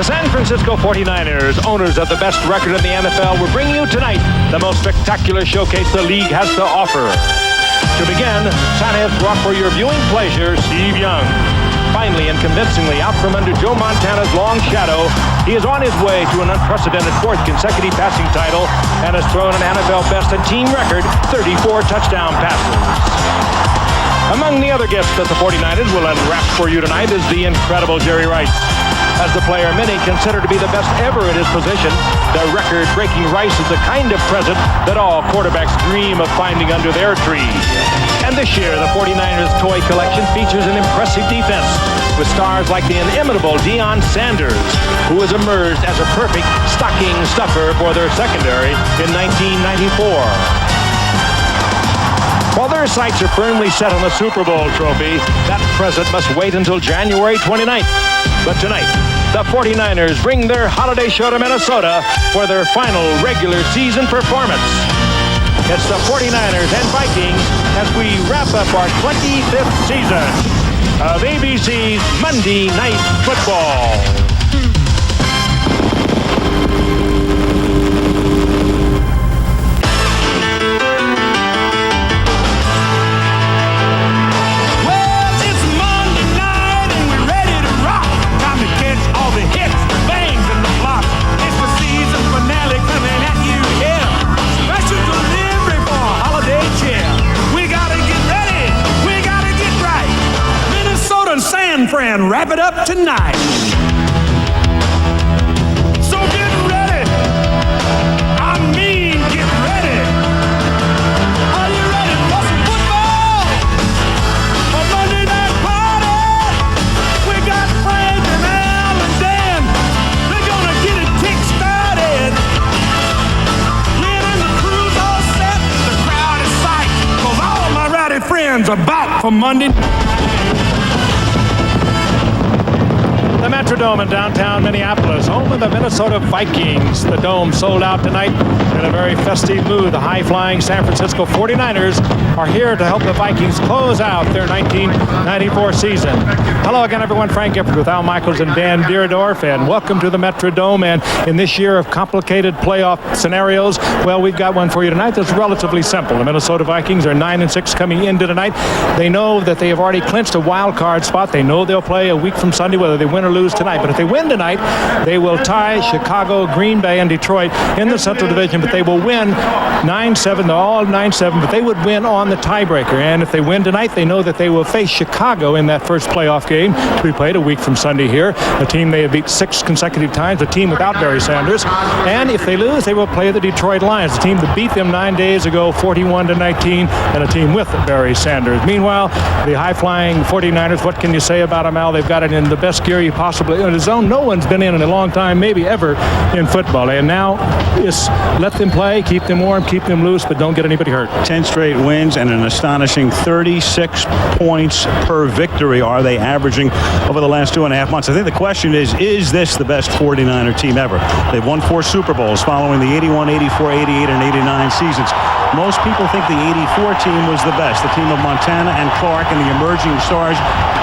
The San Francisco 49ers, owners of the best record in the NFL, will bring you tonight the most spectacular showcase the league has to offer. To begin, Santa has brought for your viewing pleasure Steve Young. Finally and convincingly out from under Joe Montana's long shadow, he is on his way to an unprecedented fourth consecutive passing title and has thrown an NFL best and team record 34 touchdown passes. Among the other gifts that the 49ers will unwrap for you tonight is the incredible Jerry Rice. As the player many consider to be the best ever at his position, the record-breaking Rice is the kind of present that all quarterbacks dream of finding under their tree. And this year, the 49ers toy collection features an impressive defense with stars like the inimitable Deion Sanders, who has emerged as a perfect stocking stuffer for their secondary in 1994. While their sights are firmly set on the Super Bowl trophy, that present must wait until January 29th. But tonight, the 49ers bring their holiday show to Minnesota for their final regular season performance. It's the 49ers and Vikings as we wrap up our 25th season of ABC's Monday Night Football. Fran, wrap it up tonight. So get ready. I mean, get ready. Are you ready for some football? For Monday Night Party? We got Frank and Al and Dan. They're gonna get it kick-started. Lynn and the crew's all set. The crowd is psyched, 'cause all my rowdy friends are back for Monday. The Metrodome in downtown Minneapolis, home of the Minnesota Vikings. The Dome sold out tonight in a very festive mood. The high-flying San Francisco 49ers are here to help the Vikings close out their 1994 season. Hello again, everyone. Frank Gifford with Al Michaels and Dan Dierdorf, and welcome to the Metrodome. And in this year of complicated playoff scenarios, well, we've got one for you tonight that's relatively simple. The Minnesota Vikings are 9-6 coming into tonight. They know that they have already clinched a wild card spot. They know they'll play a week from Sunday, whether they win or lose tonight. But if they win tonight, they will tie Chicago, Green Bay, and Detroit in the Central Division. But they will win 9-7. They're all 9-7, but they would win on the tiebreaker. And if they win tonight, they know that they will face Chicago in that first playoff game to be played a week from Sunday here. A team they have beat 6 consecutive times, a team without Barry Sanders. And if they lose, they will play the Detroit Lions, a team that beat them 9 days ago, 41-19, and a team with Barry Sanders. Meanwhile, the high-flying 49ers, what can you say about them, Al? They've got it in the best gear you possibly in a zone no one's been in a long time, maybe ever, in football. And now is let them play, keep them warm, keep them loose, but don't get anybody hurt. 10 straight wins and an astonishing 36 points per victory are they averaging over the last 2.5 months. I think the question is this the best 49er team ever? They've won 4 Super Bowls following the 81, 84, 88, and 89 seasons. Most people think the 84 team was the best, the team of Montana and Clark and the emerging stars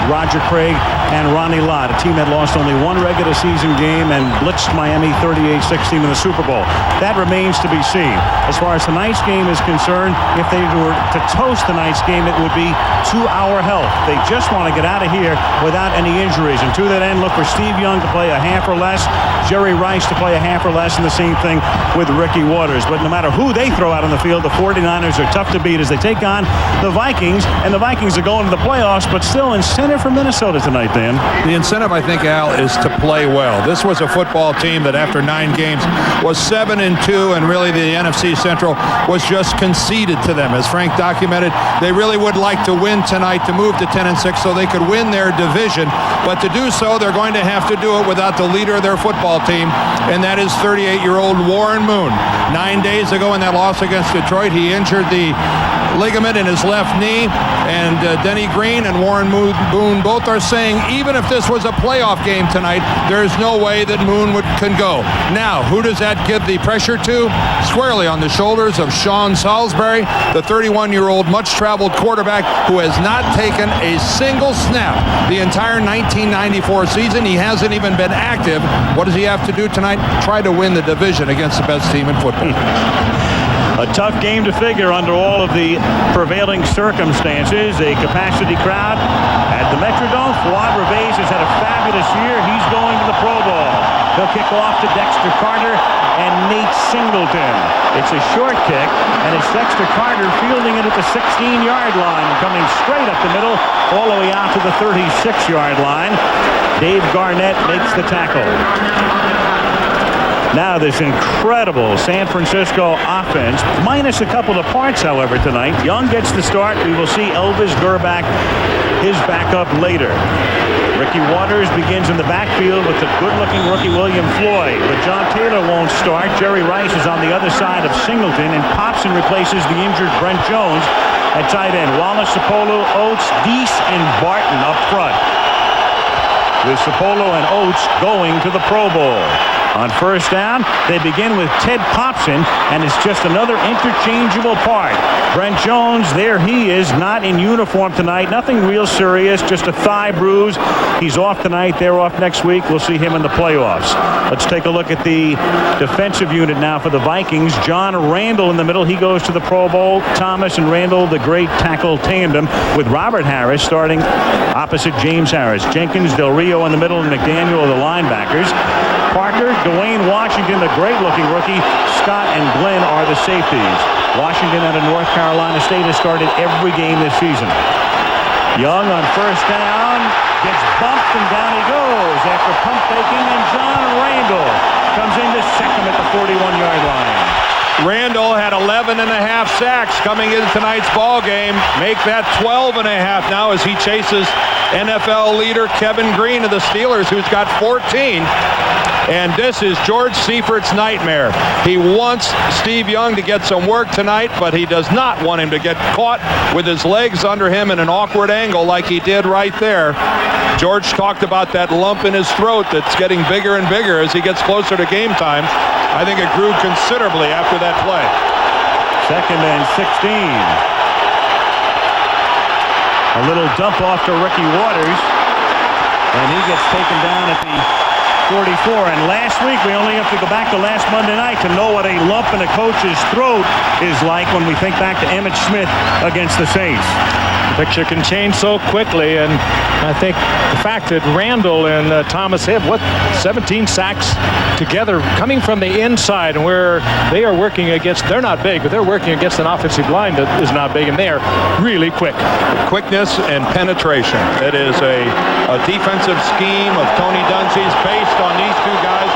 Roger Craig and Ronnie Lott, a team that lost only 1 regular season game and blitzed Miami 38-16 in the Super Bowl. That remains to be seen. As far as tonight's game is concerned, if they were to toast tonight's game, it would be to our health. They just want to get out of here without any injuries. And to that end, look for Steve Young to play a half or less, Jerry Rice to play a half or less, and the same thing with Ricky Waters. But no matter who they throw out on the field, the 49ers are tough to beat as they take on the Vikings. And the Vikings are going to the playoffs, but still incentive for Minnesota tonight, Dan. The incentive, I think, Al, is to play well. This was a football team that after 9 games was 7-2, and really the NFC Central was just conceded to them. As Frank documented, they really would like to win tonight to move to 10-6 so they could win their division. But to do so, they're going to have to do it without the leader of their football team, and that is 38-year-old Warren Moon. 9 days ago in that loss against Detroit, he injured the ligament in his left knee. And Denny Green and Warren Boone both are saying even if this was a playoff game tonight, there's no way that Moon can go. Now, who does that give the pressure to? Squarely on the shoulders of Sean Salisbury, the 31-year-old much-traveled quarterback who has not taken a single snap the entire 1994 season. He hasn't even been active. What does he have to do tonight? Try to win the division against the best team in football. A tough game to figure under all of the prevailing circumstances. A capacity crowd at the Metrodome. Fuad Reves has had a fabulous year. He's going to the Pro Bowl. He'll kick off to Dexter Carter and Nate Singleton. It's a short kick, and it's Dexter Carter fielding it at the 16-yard line, coming straight up the middle, all the way out to the 36-yard line. Dave Garnett makes the tackle. Now this incredible San Francisco offense, minus a couple of parts, however, tonight. Young gets the start. We will see Elvis Gerback, his backup, later. Ricky Waters begins in the backfield with the good-looking rookie William Floyd. But John Taylor won't start. Jerry Rice is on the other side of Singleton, and Popson replaces the injured Brent Jones at tight end. Wallace, Sapolo, Oates, Deese, and Barton up front, with Sapolo and Oates going to the Pro Bowl. On first down, they begin with Ted Popson, and it's just another interchangeable part. Brent Jones, there he is, not in uniform tonight. Nothing real serious, just a thigh bruise. He's off tonight. They're off next week. We'll see him in the playoffs. Let's take a look at the defensive unit now for the Vikings. John Randall in the middle. He goes to the Pro Bowl. Thomas and Randall, the great tackle tandem, with Robert Harris starting opposite James Harris. Jenkins, Del Rio in the middle, and McDaniel are the linebackers. Parker, Dwayne Washington, the great-looking rookie. Scott and Glenn are the safeties. Washington out of North Carolina State has started every game this season. Young on first down gets bumped, and down he goes after pump faking, and John Randall comes into second at the 41-yard line. Randall had 11 and a half sacks coming into tonight's ball game. Make that 12 and a half now as he chases NFL leader Kevin Green of the Steelers, who's got 14. And this is George Seifert's nightmare. He wants Steve Young to get some work tonight, but he does not want him to get caught with his legs under him in an awkward angle like he did right there. George talked about that lump in his throat that's getting bigger and bigger as he gets closer to game time. I think it grew considerably after that play. Second and 16. A little dump off to Ricky Waters, and he gets taken down at the 44. And last week, we only have to go back to last Monday night to know what a lump in a coach's throat is like when we think back to Emmitt Smith against the Saints. The picture can change so quickly, and I think the fact that Randall and Thomas have, 17 sacks together coming from the inside, and where they are working against, they're not big, but they're working against an offensive line that is not big, and they are really quick. Quickness and penetration. It is a defensive scheme of Tony Dungy's based on these two guys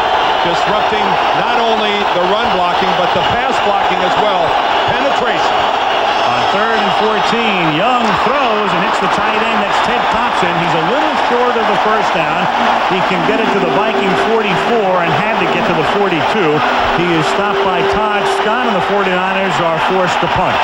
disrupting not only the run blocking, but the pass blocking as well. Penetration. On third and 14, Young throws and hits the tight end. That's Ted Thompson. He's a little short of the first down. He can get it to the Viking 44 and had to get to the 42. He is stopped by Todd Scott, and the 49ers are forced to punt.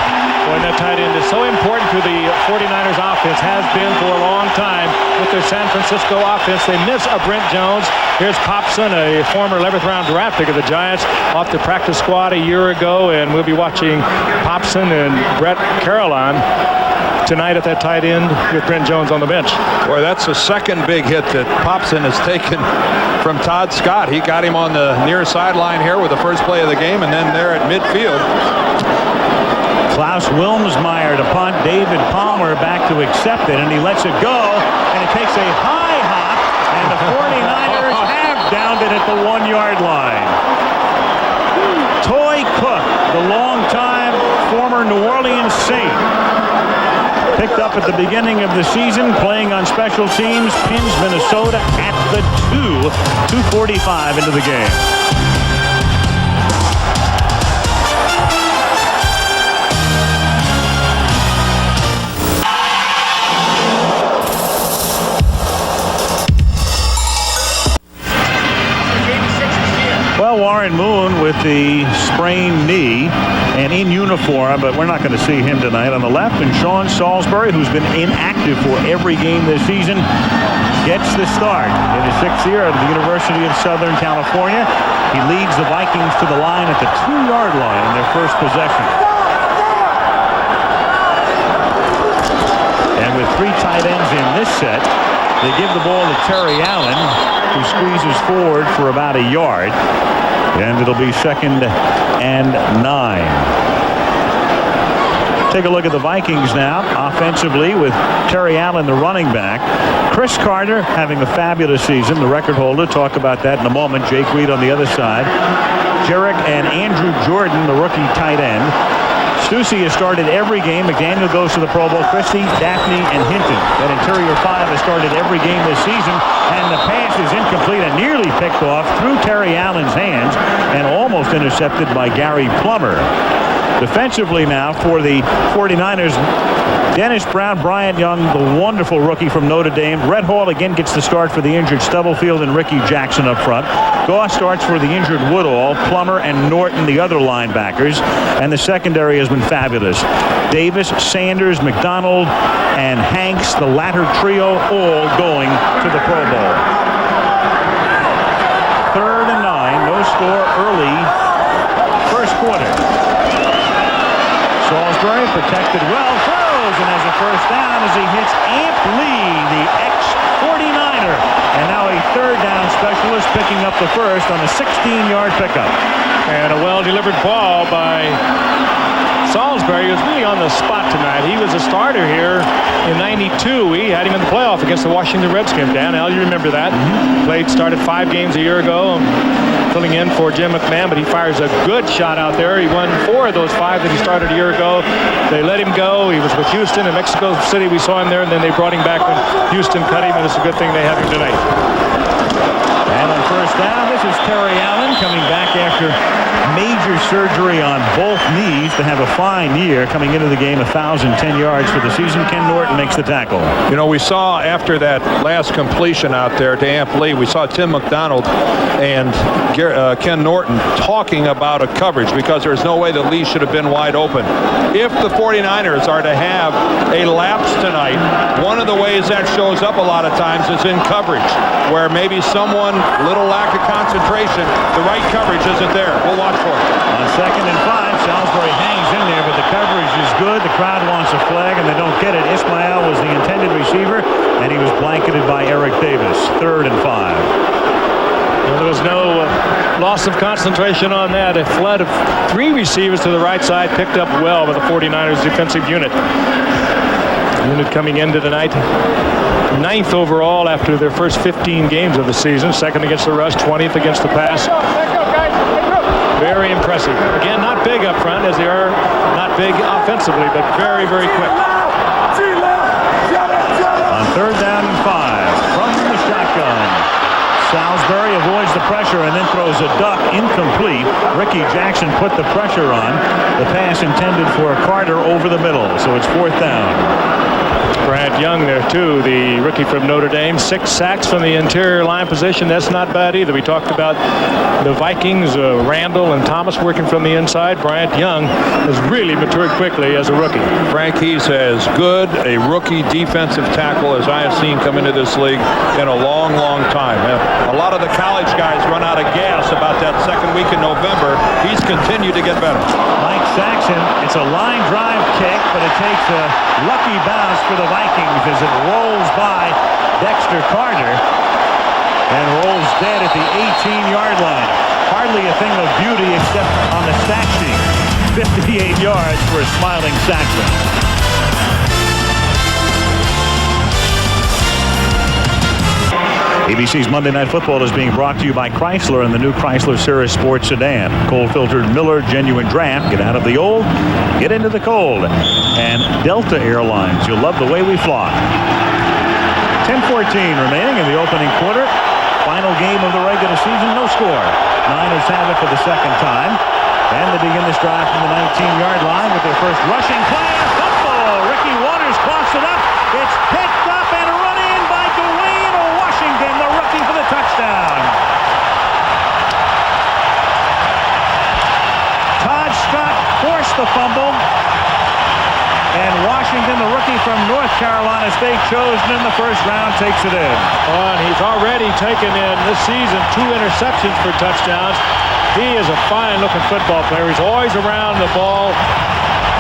Boy, that tight end is so important to the 49ers offense, has been for a long time with their San Francisco offense. They miss a Brent Jones. Here's Popson, a former 11th round draft pick of the Giants, off the practice squad a year ago, and we'll be watching Popson and Brett Caroline tonight at that tight end with Brent Jones on the bench. Boy, that's the second big hit that Popson has taken from Todd Scott. He got him on the near sideline here with the first play of the game, and then there at midfield. Klaus Wilmsmeyer to punt. David Palmer back to accept it, and he lets it go, and it takes a high hop, and the 49ers have downed it at the 1-yard line. Toy Cook, the longtime former New Orleans Saint, picked up at the beginning of the season, playing on special teams, pins Minnesota at the 2:45 into the game. Well, Warren Moon with the sprained knee and in uniform, but we're not going to see him tonight. On the left, and Sean Salisbury, who's been inactive for every game this season, gets the start in his 6th year at the University of Southern California. He leads the Vikings to the line at the 2-yard line in their first possession. And with 3 tight ends in this set, they give the ball to Terry Allen, who squeezes forward for about a yard. And it'll be 2nd and 9. Take a look at the Vikings now offensively with Terry Allen, the running back. Chris Carter having a fabulous season, the record holder. Talk about that in a moment. Jake Reed on the other side. Jarek and Andrew Jordan, the rookie tight end. Stussy has started every game. McDaniel goes to the Pro Bowl. Christie, Daphne, and Hinton. That interior 5 has started every game this season. And the pass is incomplete and nearly picked off through Terry Allen's hands and almost intercepted by Gary Plummer. Defensively now for the 49ers, Dennis Brown, Bryant Young, the wonderful rookie from Notre Dame. Red Hall again gets the start for the injured Stubblefield and Ricky Jackson up front. Goss starts for the injured Woodall, Plummer, and Norton, the other linebackers. And the secondary has been fabulous. Davis, Sanders, McDonald, and Hanks, the latter trio, all going to the Pro Bowl. 3rd and 9, no score early, first quarter. Salisbury protected well, throws, and has a first down as he hits Amp Lee, the ex-49er. And now a 3rd down specialist picking up the first on a 16-yard pickup. And a well-delivered ball by Salisbury. He was really on the spot tonight. He was a starter here in '92. We had him in the playoff against the Washington Redskins. Dan, Al, you remember that. Started 5 games a year ago, filling in for Jim McMahon, but he fires a good shot out there. He won 4 of those 5 that he started a year ago. They let him go. He was with Houston in Mexico City. We saw him there, and then they brought him back when Houston cut him, and it's a good thing they have him tonight. And on first down, this is Terry Allen coming back after major surgery on both knees to have a fine year. Coming into the game, 1,010 yards for the season. Ken Norton makes the tackle. You know, we saw after that last completion out there to Amp Lee, we saw Tim McDonald and Ken Norton talking about a coverage because there's no way that Lee should have been wide open. If the 49ers are to have a lapse tonight, one of the ways that shows up a lot of times is in coverage, where maybe someone, little lack of concentration, the right coverage isn't there. We'll watch for it. On 2nd and 5, Salisbury hangs in there, but the coverage is good. The crowd wants a flag, and they don't get it. Ismail was the intended receiver, and he was blanketed by Eric Davis. 3rd and 5. Well, there was no loss of concentration on that. A flood of 3 receivers to the right side picked up well by the 49ers defensive unit. Unit coming into the night 9th overall after their first 15 games of the season. 2nd against the rush, 20th against the pass. Very impressive. Again, not big up front as they are not big offensively, but very, very quick. On 3rd down and 5 from the shotgun. Salisbury avoids the pressure and then throws a duck incomplete. Ricky Jackson put the pressure on. The pass intended for Carter over the middle, so it's 4th down. Bryant Young there too, the rookie from Notre Dame. 6 sacks from the interior line position. That's not bad either. We talked about the Vikings, Randall and Thomas working from the inside. Bryant Young has really matured quickly as a rookie. Frank, he's as good a rookie defensive tackle as I have seen come into this league in a long, long time. A lot of the college guys run out of gas about that 2nd week in November. He's continued to get better. Mike Saxon, it's a line drive kick, but it takes a lucky bounce for the Vikings as it rolls by Dexter Carter and rolls dead at the 18-yard line. Hardly a thing of beauty except on the stat sheet. 58 yards for a smiling Saxon. ABC's Monday Night Football is being brought to you by Chrysler and the new Chrysler Cirrus Sports Sedan. Cold-filtered Miller Genuine Draft. Get out of the old, get into the cold. And Delta Airlines. You'll love the way we fly. 10:14 remaining in the opening quarter. Final game of the regular season. No score. Niners have it for the 2nd time. And they begin this drive from the 19-yard line with their first rushing play. Fumble. Ricky Waters coughs it up. It's picked up and run in by Dwayne Washington, the rookie, for the touchdown. the fumble. And Washington, the rookie from North Carolina State, chosen in the first round, takes it in. Oh, and he's already taken in this season 2 interceptions for touchdowns. He is a fine-looking football player. He's always around the ball.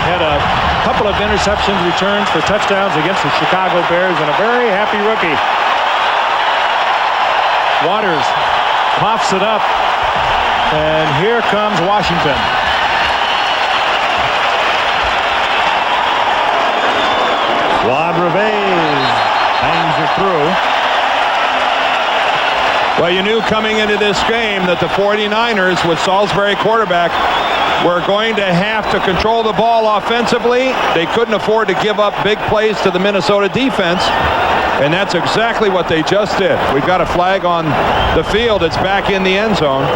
Had a couple of interceptions returns for touchdowns against the Chicago Bears, and a very happy rookie. Waters coughs it up, and here comes Washington. Rod Reveiz hangs it through. Well, you knew coming into this game that the 49ers, with Salisbury quarterback, were going to have to control the ball offensively. They couldn't afford to give up big plays to the Minnesota defense, and that's exactly what they just did. We've got a flag on the field. It's back in the end zone.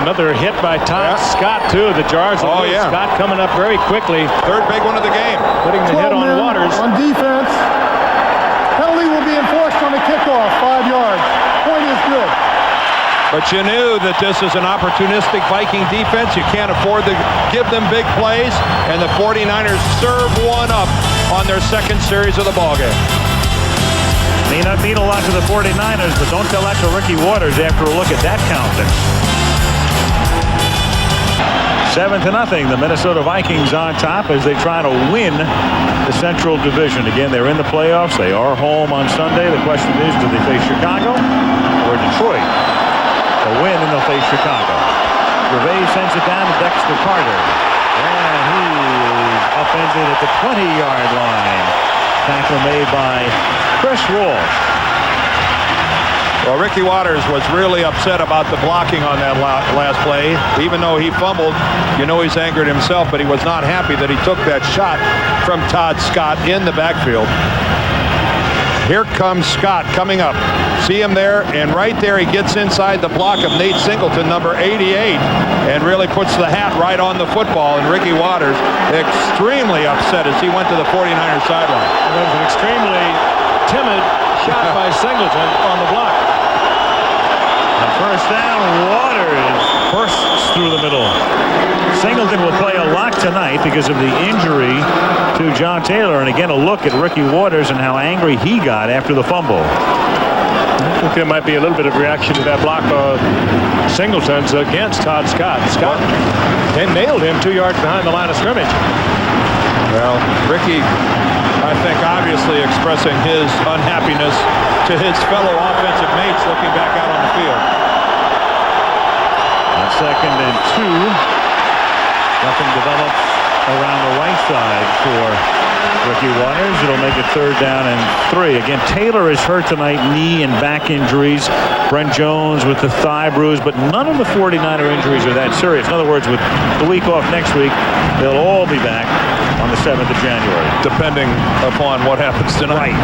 Another hit by Todd Scott, too. The jars of Scott coming up very quickly. Third big one of the game. Putting the hit on Waters. On defense. Penalty will be enforced on the kickoff, 5 yards. Point is good. But you knew that this is an opportunistic Viking defense. You can't afford to give them big plays, and the 49ers serve one up on their second series of the ballgame. May not mean a lot to the 49ers, but don't tell that to Ricky Waters after a look at that counting. 7-0. The Minnesota Vikings on top as they try to win the Central Division. Again, they're in the playoffs. They are home on Sunday. The question is, do they face Chicago or Detroit? A win and they'll face Chicago. Reveiz sends it down to Dexter Carter. And he is upended at the 20-yard line. Tackle made by Chris Walsh. Well, Ricky Waters was really upset about the blocking on that last play. Even though he fumbled, you know he's angered himself, but he was not happy that he took that shot from Todd Scott in the backfield. Here comes Scott coming up. See him there, and right there he gets inside the block of Nate Singleton, number 88, and really puts the hat right on the football. And Ricky Waters extremely upset as he went to the 49ers sideline. That was an extremely timid shot by Singleton on the block. On first down, Waters bursts through the middle. Singleton will play a lot tonight because of the injury to John Taylor. And again, a look at Ricky Waters and how angry he got after the fumble. I think there might be a little bit of reaction to that block of Singleton's against Todd Scott. Scott, they nailed him 2 yards behind the line of scrimmage. Well, Ricky, I think, obviously expressing his unhappiness to his fellow offensive mates looking back out on the field. On 2nd and 2. Nothing develops around the right side for Ricky Waters. It'll make it 3rd down and 3. Again, Taylor is hurt tonight, knee and back injuries. Brent Jones with the thigh bruise, but none of the 49er injuries are that serious. In other words, with the week off next week, they'll all be back on the 7th of January. Depending upon what happens tonight.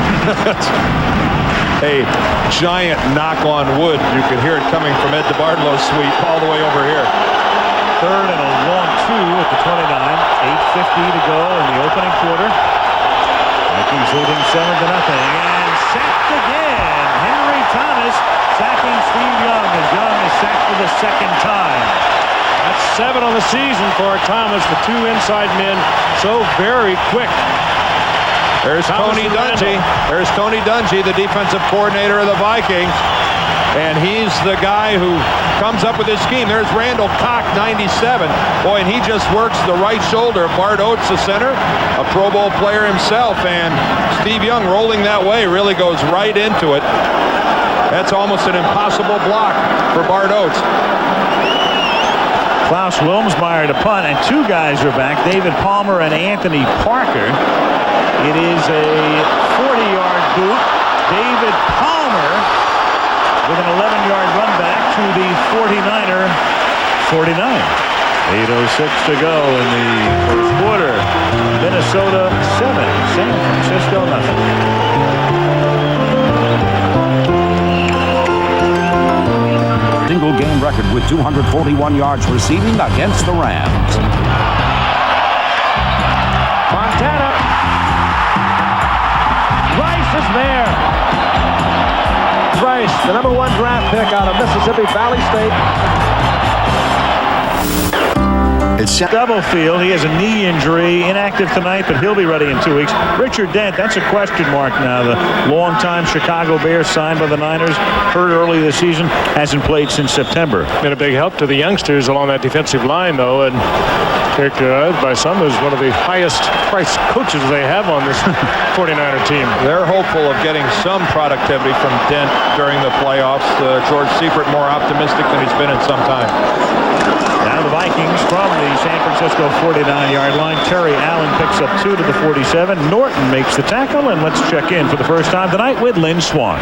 A giant knock on wood. You can hear it coming from Ed DeBartolo's suite all the way over here. 3rd and a long 2 at the 29. 8:50 to go in the opening quarter. Vikings leading 7-0 and sacked again. Henry Thomas sacking Steve Young as Young is sacked for the 2nd time. That's 7 on the season for Thomas. The 2 inside men so very quick. There's Tony Dungy. There's Tony Dungy, the defensive coordinator of the Vikings. And he's the guy who comes up with his scheme. There's Randall Cock, 97. Boy, and he just works the right shoulder. Bart Oates, the center, a Pro Bowl player himself. And Steve Young rolling that way really goes right into it. That's almost an impossible block for Bart Oates. Klaus Wilmsmeyer to punt, and 2 guys are back, David Palmer and Anthony Parker. It is a 40-yard boot. David Palmer with an 11-yard run back to the 49er 49. 8:06 to go in the first quarter. Minnesota 7, San Francisco nothing. Single game record with 241 yards receiving against the Rams. Montana. Rice is there. Rice, the number 1 draft pick out of Mississippi Valley State. Stubblefield, he has a knee injury, inactive tonight, but he'll be ready in 2 weeks. Richard Dent, that's a question mark now. The longtime Chicago Bears signed by the Niners, hurt early this season, hasn't played since September. Been a big help to the youngsters along that defensive line, though, and characterized by some as one of the highest priced coaches they have on this 49er team. They're hopeful of getting some productivity from Dent during the playoffs. George Seifert more optimistic than he's been in some time. Now the Vikings from the San Francisco 49-yard line. Terry Allen picks up 2 to the 47. Norton makes the tackle, and let's check in for the first time tonight with Lynn Swan.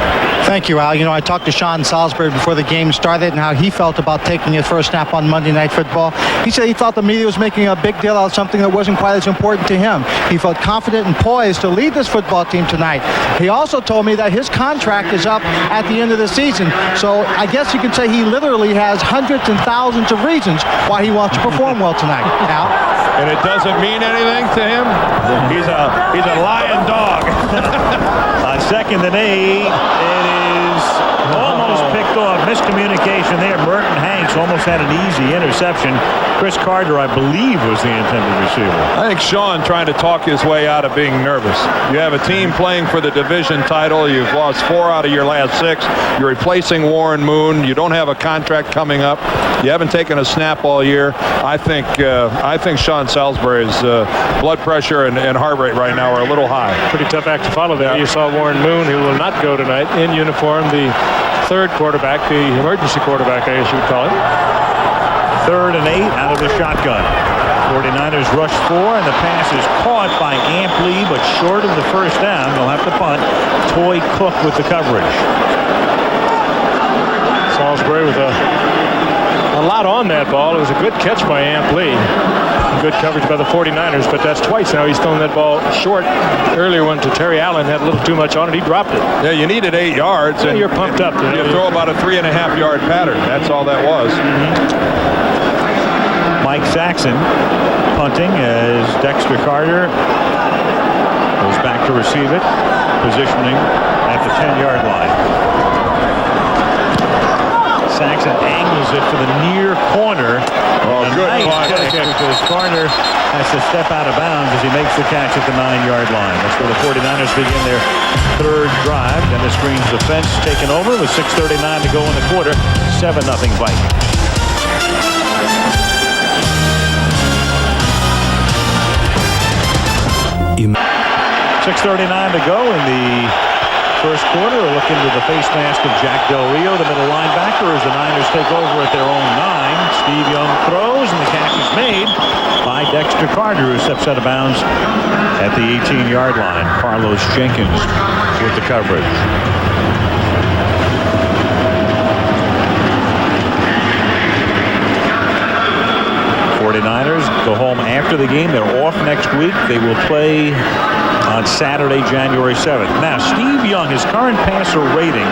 Thank you, Al. You know, I talked to Sean Salisbury before the game started and how he felt about taking his first snap on Monday Night Football. He said he thought the media was making a big deal out of something that wasn't quite as important to him. He felt confident and poised to lead this football team tonight. He also told me that his contract is up at the end of the season. So I guess you could say he literally has hundreds and thousands of reasons why he wants to perform well tonight. Al? And it doesn't mean anything to him. He's a lion dog. Second and 8. It is almost picked off. Miscommunication there. Merton Hanks almost had an easy interception. Chris Carter, I believe, was the intended receiver. I think Sean trying to talk his way out of being nervous. You have a team playing for the division title. You've lost 4 out of your last 6. You're replacing Warren Moon. You don't have a contract coming up. You haven't taken a snap all year. I think Sean Salisbury's blood pressure and heart rate right now are a little high. Pretty tough act to follow there. You saw Warren Moon, who will not go tonight, in uniform, the third quarterback, the emergency quarterback, I guess you would call it. 3rd and 8 out of the shotgun. 49ers rush 4, and the pass is caught by Ampley, but short of the first down. They'll have to punt. Toy Cook with the coverage. Salisbury with a lot on that ball. It was a good catch by Ampley. Good coverage by the 49ers, but that's twice now he's thrown that ball short. Earlier one to Terry Allen had a little too much on it. He dropped it. Yeah, you needed 8 yards. Yeah, and you're pumped up. You throw about a 3.5-yard pattern. That's all that was. Mike Saxon punting as Dexter Carter goes back to receive it, positioning at the 10-yard line. Saxon angles it for the near corner. Oh, good nice catch because Carter has to step out of bounds as he makes the catch at the 9-yard line. That's where the 49ers begin their 3rd drive. Dennis Green's defense taken over with 6:39 to go in the quarter. 7-0 Vikings. 6:39 to go in the first quarter. A look into the face mask of Jack Del Rio, the middle linebacker, as the Niners take over at their own 9. Steve Young throws, and the catch is made by Dexter Carter, who steps out of bounds at the 18-yard line. Carlos Jenkins with the coverage. Niners go home after the game. They're off next week. They will play on Saturday, January 7th. Now, Steve Young, his current passer rating,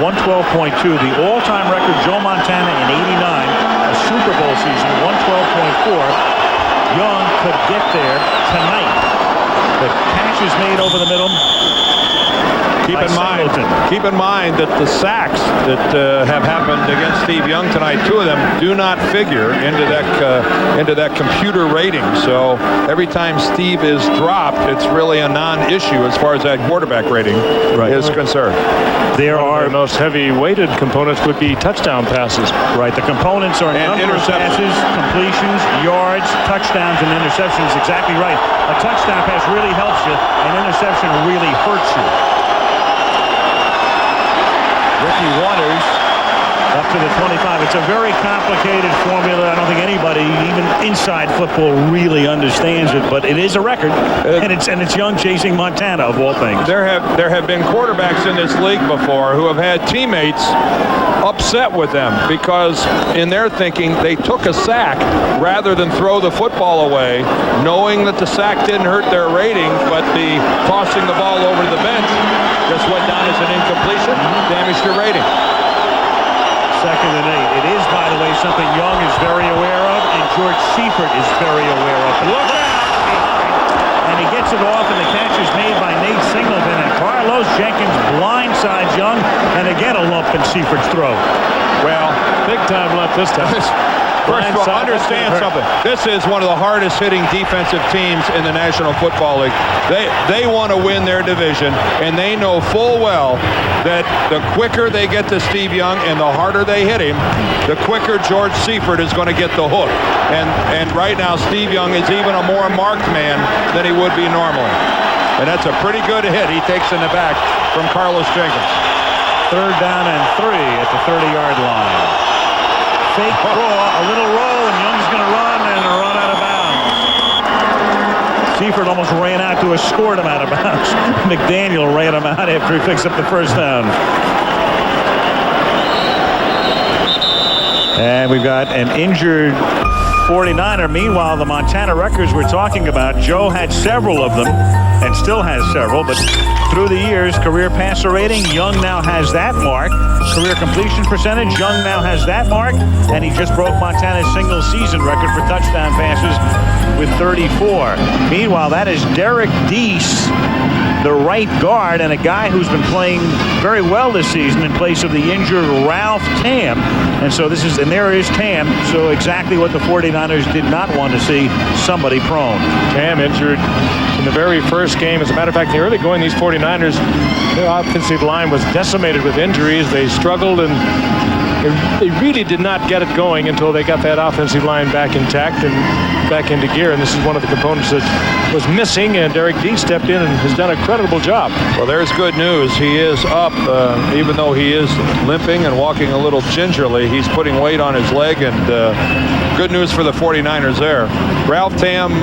112.2. The all-time record, Joe Montana in 89, a Super Bowl season, 112.4. Young could get there tonight. The catch is made over the middle. Keep in mind that the sacks that have happened against Steve Young tonight, 2 of them do not figure into that computer rating. So every time Steve is dropped, it's really a non-issue as far as that quarterback rating is concerned. The most heavy-weighted components would be touchdown passes. Right. The components are number of passes, completions, yards, touchdowns, and interceptions. Exactly right. A touchdown pass really helps you. An interception really hurts you. Ricky Waters up to the 25. It's a very complicated formula. I don't think anybody, even inside football, really understands it. But it is a record, and it's Young chasing Montana of all things. There have been quarterbacks in this league before who have had teammates upset with them because in their thinking they took a sack rather than throw the football away, knowing that the sack didn't hurt their rating, but the tossing the ball over the bench just went down as an incompletion, damaged your rating. 2nd and 8. It is, by the way, something Young is very aware of, and George Seifert is very aware of. Look out! And he gets it off, and the catch is made by Nate Singleton, and Carlos Jenkins blindsides Young, and again a lump in Seifert's throw. Well, big time lump this time. First of all, understand something. This is one of the hardest hitting defensive teams in the National Football League. They want to win their division, and they know full well that the quicker they get to Steve Young and the harder they hit him, the quicker George Seifert is going to get the hook. And right now, Steve Young is even a more marked man than he would be normally. And that's a pretty good hit he takes in the back from Carlos Jenkins. 3rd down and 3 at the 30-yard line. Fake draw, a little roll, and Young's going to run and run out of bounds. Seifert almost ran out to escort him out of bounds. McDaniel ran him out after he picks up the first down. And we've got an injured 49er. Meanwhile, the Montana records we're talking about, Joe had several of them and still has several, but through the years, career passer rating, Young now has that mark. Career completion percentage, Young now has that mark, and he just broke Montana's single season record for touchdown passes with 34. Meanwhile, that is Derek Deese, the right guard, and a guy who's been playing very well this season in place of the injured Ralph Tam. And so and there is Tam. So exactly what the 49ers did not want to see, somebody prone. Tam injured in the very first game. As a matter of fact, the early going, these 49ers, their offensive line was decimated with injuries. They struggled, and they really did not get it going until they got that offensive line back intact and back into gear. And this is one of the components that was missing, and Derek Deese stepped in and has done a creditable job. Well, there's good news. He is up, even though he is limping and walking a little gingerly. He's putting weight on his leg, and good news for the 49ers there. Ralph Tam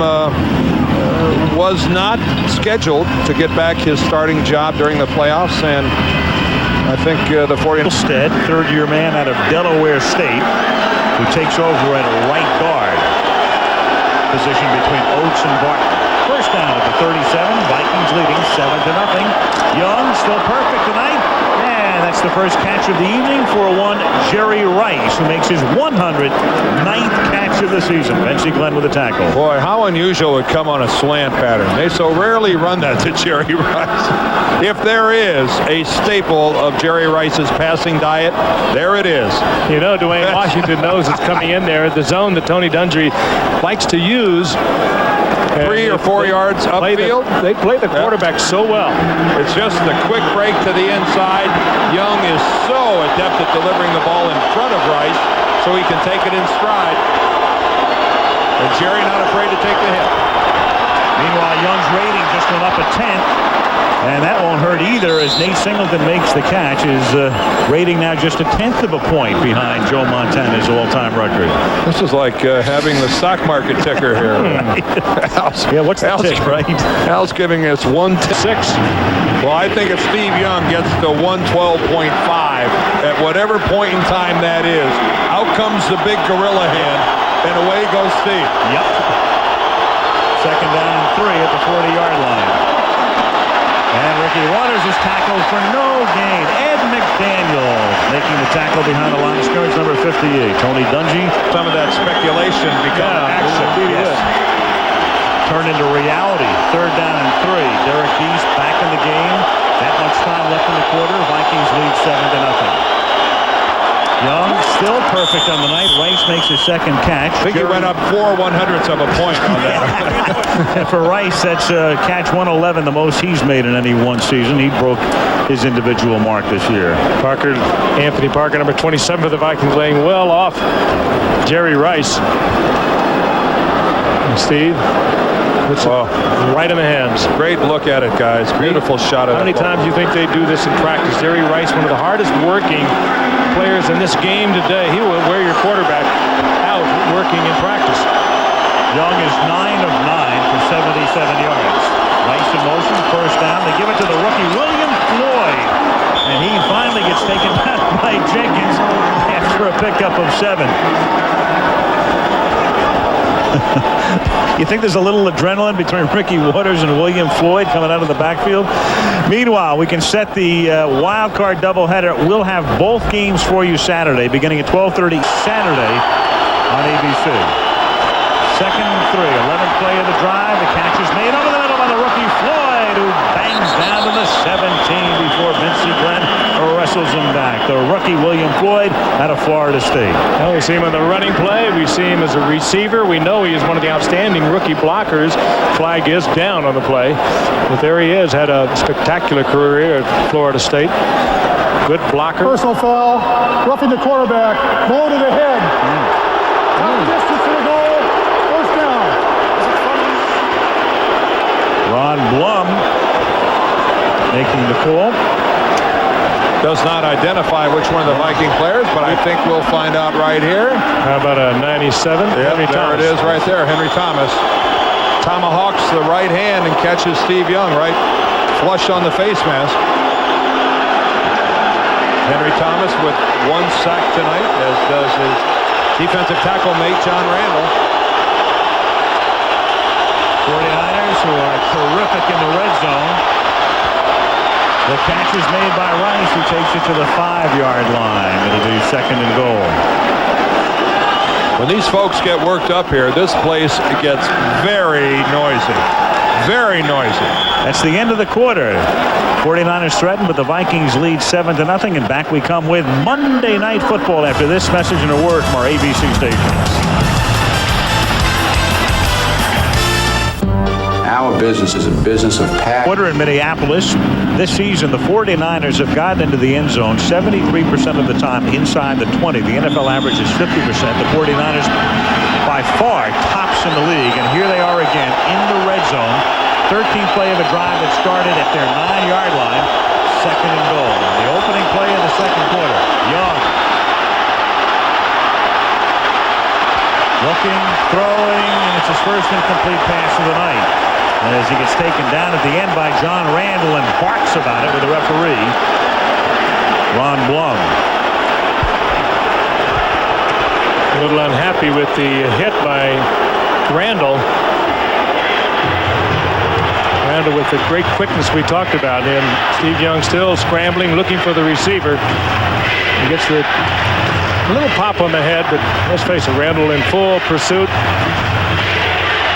was not scheduled to get back his starting job during the playoffs, and I think the 49ers... Stead, third-year man out of Delaware State, who takes over at a right guard position between Oates and Barton. First down at the 37. Vikings leading 7-0. Young still perfect tonight. And that's the first catch of the evening for one Jerry Rice, who makes his 109th catch of the season. Benzie Glenn with a tackle. Boy, how unusual would come on a slant pattern. They so rarely run that to Jerry Rice. If there is a staple of Jerry Rice's passing diet, there it is. You know, Dwayne Washington knows it's coming in there. The zone that Tony Dungy likes to use. 3 or 4 yards upfield. They play the quarterback so well. It's just the quick break to the inside. Young is so adept at delivering the ball in front of Rice so he can take it in stride. And Jerry not afraid to take the hit. Meanwhile, Young's rating just went up a 10th. And that won't hurt either, as Nate Singleton makes the catch. His rating now just a 10th of a point behind Joe Montana's all-time record. This is like having the stock market ticker here. What's the tick, right? Al's giving us 106. Well, I think if Steve Young gets to 112.5, at whatever point in time that is, out comes the big gorilla hand, and away goes Steve. Yep. Second down and 3 at the 40-yard line. And Ricky Waters is tackled for no gain. Ed McDaniel making the tackle behind the line of scrimmage, number 58. Tony Dungy. Some of that speculation become action. Yes. Turn into reality. Third down and 3. Derek Deese back in the game. That much time left in the quarter. Vikings lead 7-0. Young still perfect on the night. Rice makes his second catch. I think he went up 4/100ths of a point on that. And for Rice, that's catch 111, the most he's made in any one season. He broke his individual mark this year. Anthony Parker, number 27 for the Vikings, laying well off Jerry Rice. And Steve, it's right in the hands. Great look at it, guys. Beautiful shot of it. How many times do you think they do this in practice? Jerry Rice, one of the hardest working players in this game today. He will wear your quarterback out working in practice. Young is 9 of 9 for 77 yards. Rice in motion, first down. They give it to the rookie, William Floyd. And he finally gets taken down by Jenkins after a pickup of 7. You think there's a little adrenaline between Ricky Waters and William Floyd coming out of the backfield? Meanwhile, we can set the wild card doubleheader. We'll have both games for you Saturday, beginning at 12:30 Saturday on ABC. Second and 3, 11th play of the drive. The catch is made over the middle by the rookie Floyd, who bangs down to the 17 before Benzie Glenn arrests muscles him back. The rookie William Floyd out of Florida State. Well, we see him in the running play. We see him as a receiver. We know he is one of the outstanding rookie blockers. Flag is down on the play. But there he is. Had a spectacular career at Florida State. Good blocker. Personal foul, roughing the quarterback, blow to the head. Top distance to the goal, first down. Ron Blum making the call. Does not identify which one of the Viking players, but I think we'll find out right here. How about a 97? Yep, Henry there Thomas. it is right there, Henry Thomas. Tomahawks the right hand and catches Steve Young right flush on the face mask. Henry Thomas with 1 sack tonight, as does his defensive tackle mate, John Randall. 49ers, who are terrific in the red zone. The catch is made by Rice, who takes it to the 5-yard line. It'll be 2nd and goal. When these folks get worked up here, this place gets very noisy. Very noisy. That's the end of the quarter. 49ers threatened, but the Vikings lead 7-0. And back we come with Monday Night Football after this message and a word from our ABC stations. Our business is a business of passion. Quarter in Minneapolis. This season, the 49ers have gotten into the end zone 73% of the time inside the 20. The NFL average is 50%. The 49ers by far tops in the league. And here they are again in the red zone. 13th play of a drive that started at their 9-yard line. 2nd and goal. The opening play of the second quarter. Young. Looking, throwing, and it's his first incomplete pass of the night. As he gets taken down at the end by John Randall and barks about it with the referee, Ron Blum. A little unhappy with the hit by Randall. Randall with the great quickness we talked about. And Steve Young still scrambling, looking for the receiver. He gets the little pop on the head, but let's face it, Randall in full pursuit.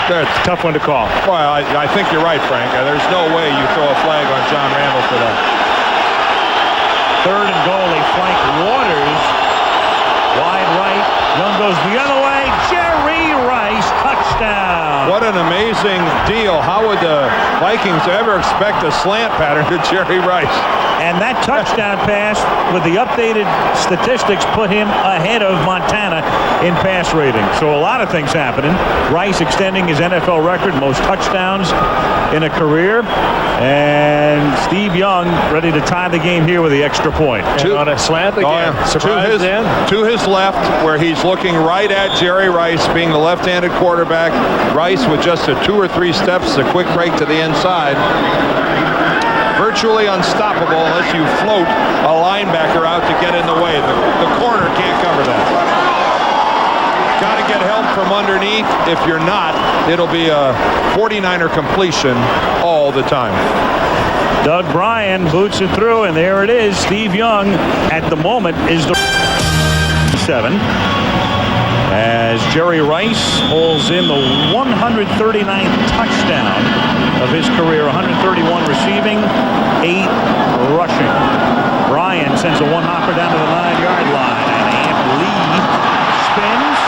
That's a tough one to call. Well, I think you're right, Frank. There's no way you throw a flag on John Randall for that. 3rd and goal. They flank Waters. Wide right. Young goes the other way. Jerry Rice, touchdown. What an amazing deal. How would the Vikings ever expect a slant pattern to Jerry Rice? And that touchdown pass with the updated statistics put him ahead of Montana in pass rating. So a lot of things happening. Rice extending his NFL record, most touchdowns in a career. And Steve Young ready to tie the game here with the extra point. And on a slant again. To his left, where he's looking right at Jerry Rice, being the left-handed quarterback. Rice with just a 2 or 3 steps, a quick break to the inside. Virtually unstoppable unless you float a linebacker out to get in the way. The corner can't cover that. Got to get help from underneath. If you're not, it'll be a 49er completion all the time. Doug Bryan boots it through, and there it is. Steve Young, at the moment, is the 7. As Jerry Rice holds in the 139th touchdown of his career, 131 receiving, 8 rushing. Bryan sends a one-hopper down to the 9-yard line, and Ant Lee spins,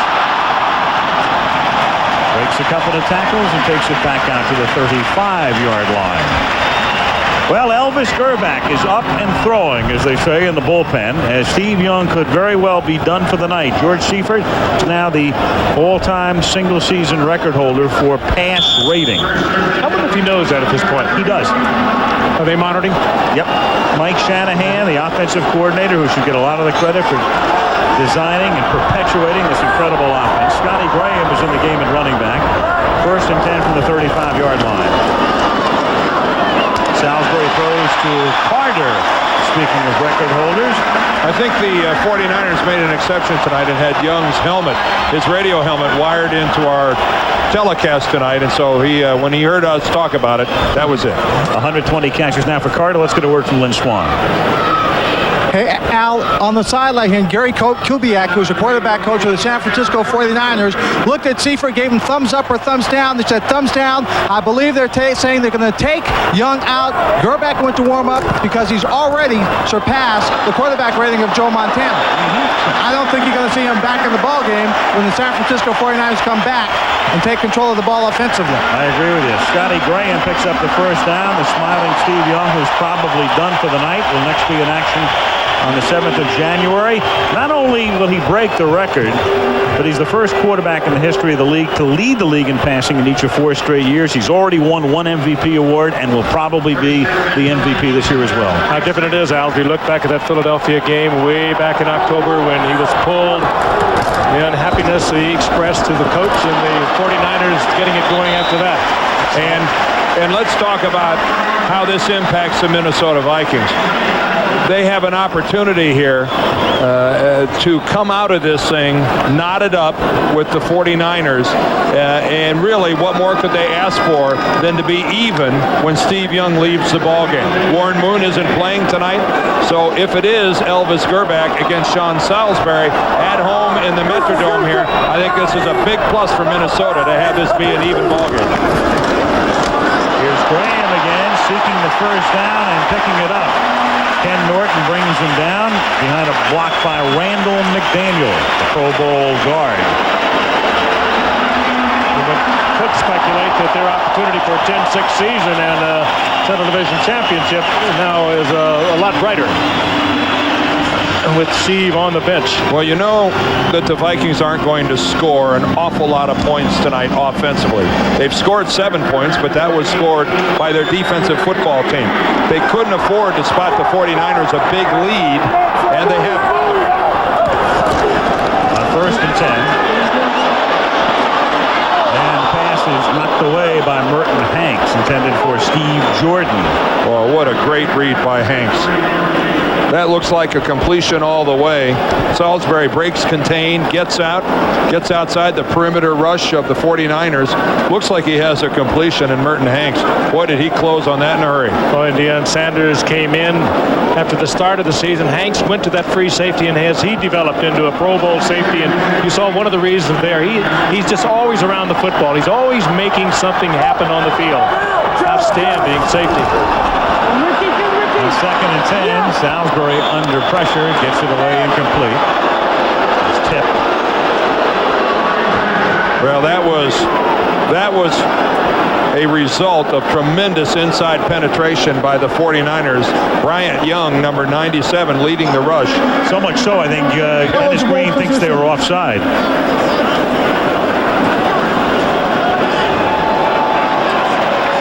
breaks a couple of tackles, and takes it back out to the 35-yard line. Well, Elvis Gerbach is up and throwing, as they say in the bullpen, as Steve Young could very well be done for the night. George Seifert is now the all-time single-season record holder for pass rating. I wonder if he knows that at this point. He does. Are they monitoring? Yep. Mike Shanahan, the offensive coordinator, who should get a lot of the credit for designing and perpetuating this incredible offense. Scotty Graham is in the game at running back. 1st and 10 from the 35-yard line. Salisbury throws to Carter. Speaking of record holders, I think the 49ers made an exception tonight and had Young's helmet, his radio helmet, wired into our telecast tonight. And so he, when he heard us talk about it, that was it. 120 catches now for Carter. Let's get a word from Lynn Swan. Hey, Al, on the sideline here, Gary Kubiak, who's a quarterback coach of the San Francisco 49ers, looked at Seifert, gave him thumbs up or thumbs down. They said thumbs down. I believe they're saying they're going to take Young out. Gerback went to warm up because he's already surpassed the quarterback rating of Joe Montana. I don't think you're going to see him back in the ball game when the San Francisco 49ers come back and take control of the ball offensively. I agree with you. Scotty Graham picks up the first down. The smiling Steve Young, who's probably done for the night, will next be in action on the 7th of January. Not only will he break the record, but he's the first quarterback in the history of the league to lead the league in passing in each of 4 straight years. He's already won 1 MVP award and will probably be the MVP this year as well. How different it is, Al, if you look back at that Philadelphia game way back in October when he was pulled, the unhappiness he expressed to the coach and the 49ers getting it going after that. And let's talk about how this impacts the Minnesota Vikings. They have an opportunity here to come out of this thing knotted up with the 49ers. And really, what more could they ask for than to be even when Steve Young leaves the ballgame? Warren Moon isn't playing tonight. So if it is Elvis Gerback against Sean Salisbury at home in the Metrodome here, I think this is a big plus for Minnesota to have this be an even ballgame. Here's Graham again, seeking the first down and picking it up. Ken Norton brings him down behind a block by Randall McDaniel, the Pro Bowl guard. But could speculate that their opportunity for a 10-6 season and a Central Division championship now is a lot brighter with Steve on the bench. Well, you know that the Vikings aren't going to score an awful lot of points tonight offensively. They've scored 7 points, but that was scored by their defensive football team. They couldn't afford to spot the 49ers a big lead, and they have. On 1st and 10. And the pass is knocked away by Merton Hanks, intended for Steve Jordan. Oh, what a great read by Hanks. That looks like a completion all the way. Salisbury breaks contain, gets outside the perimeter rush of the 49ers. Looks like he has a completion, and Merton Hanks, boy, did he close on that in a hurry. Well, and Deion Sanders came in after the start of the season. Hanks went to that free safety, and as he developed into a Pro Bowl safety, and you saw one of the reasons there, he's just always around the football. He's always making something happen on the field. Outstanding safety. 2nd and 10. Salisbury under pressure, gets it away incomplete. It's tipped. Well, that was a result of tremendous inside penetration by the 49ers. Bryant Young, number 97, leading the rush. So much so, I think Dennis Green thinks they were offside.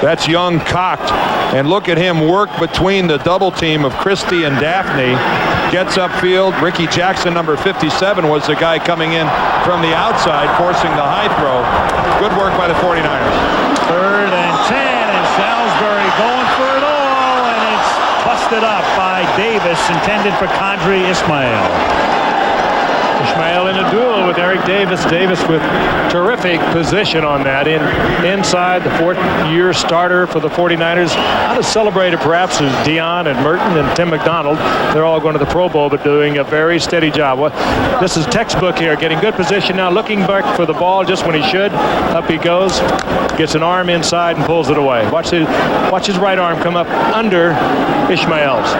That's Young cocked, and look at him work between the double team of Christie and Daphne. Gets upfield. Ricky Jackson, number 57, was the guy coming in from the outside, forcing the high throw. Good work by the 49ers. 3rd and 10, and Salisbury going for it all, and it's busted up by Davis, intended for Qadri Ismail. Ismail in a duel with Eric Davis. Davis with terrific position on that. Inside, the 4th-year starter for the 49ers. Not as celebrated perhaps as Deion and Merton and Tim McDonald. They're all going to the Pro Bowl, but doing a very steady job. This is textbook here. Getting good position now. Looking back for the ball just when he should. Up he goes. Gets an arm inside and pulls it away. Watch his right arm come up under Ismail's.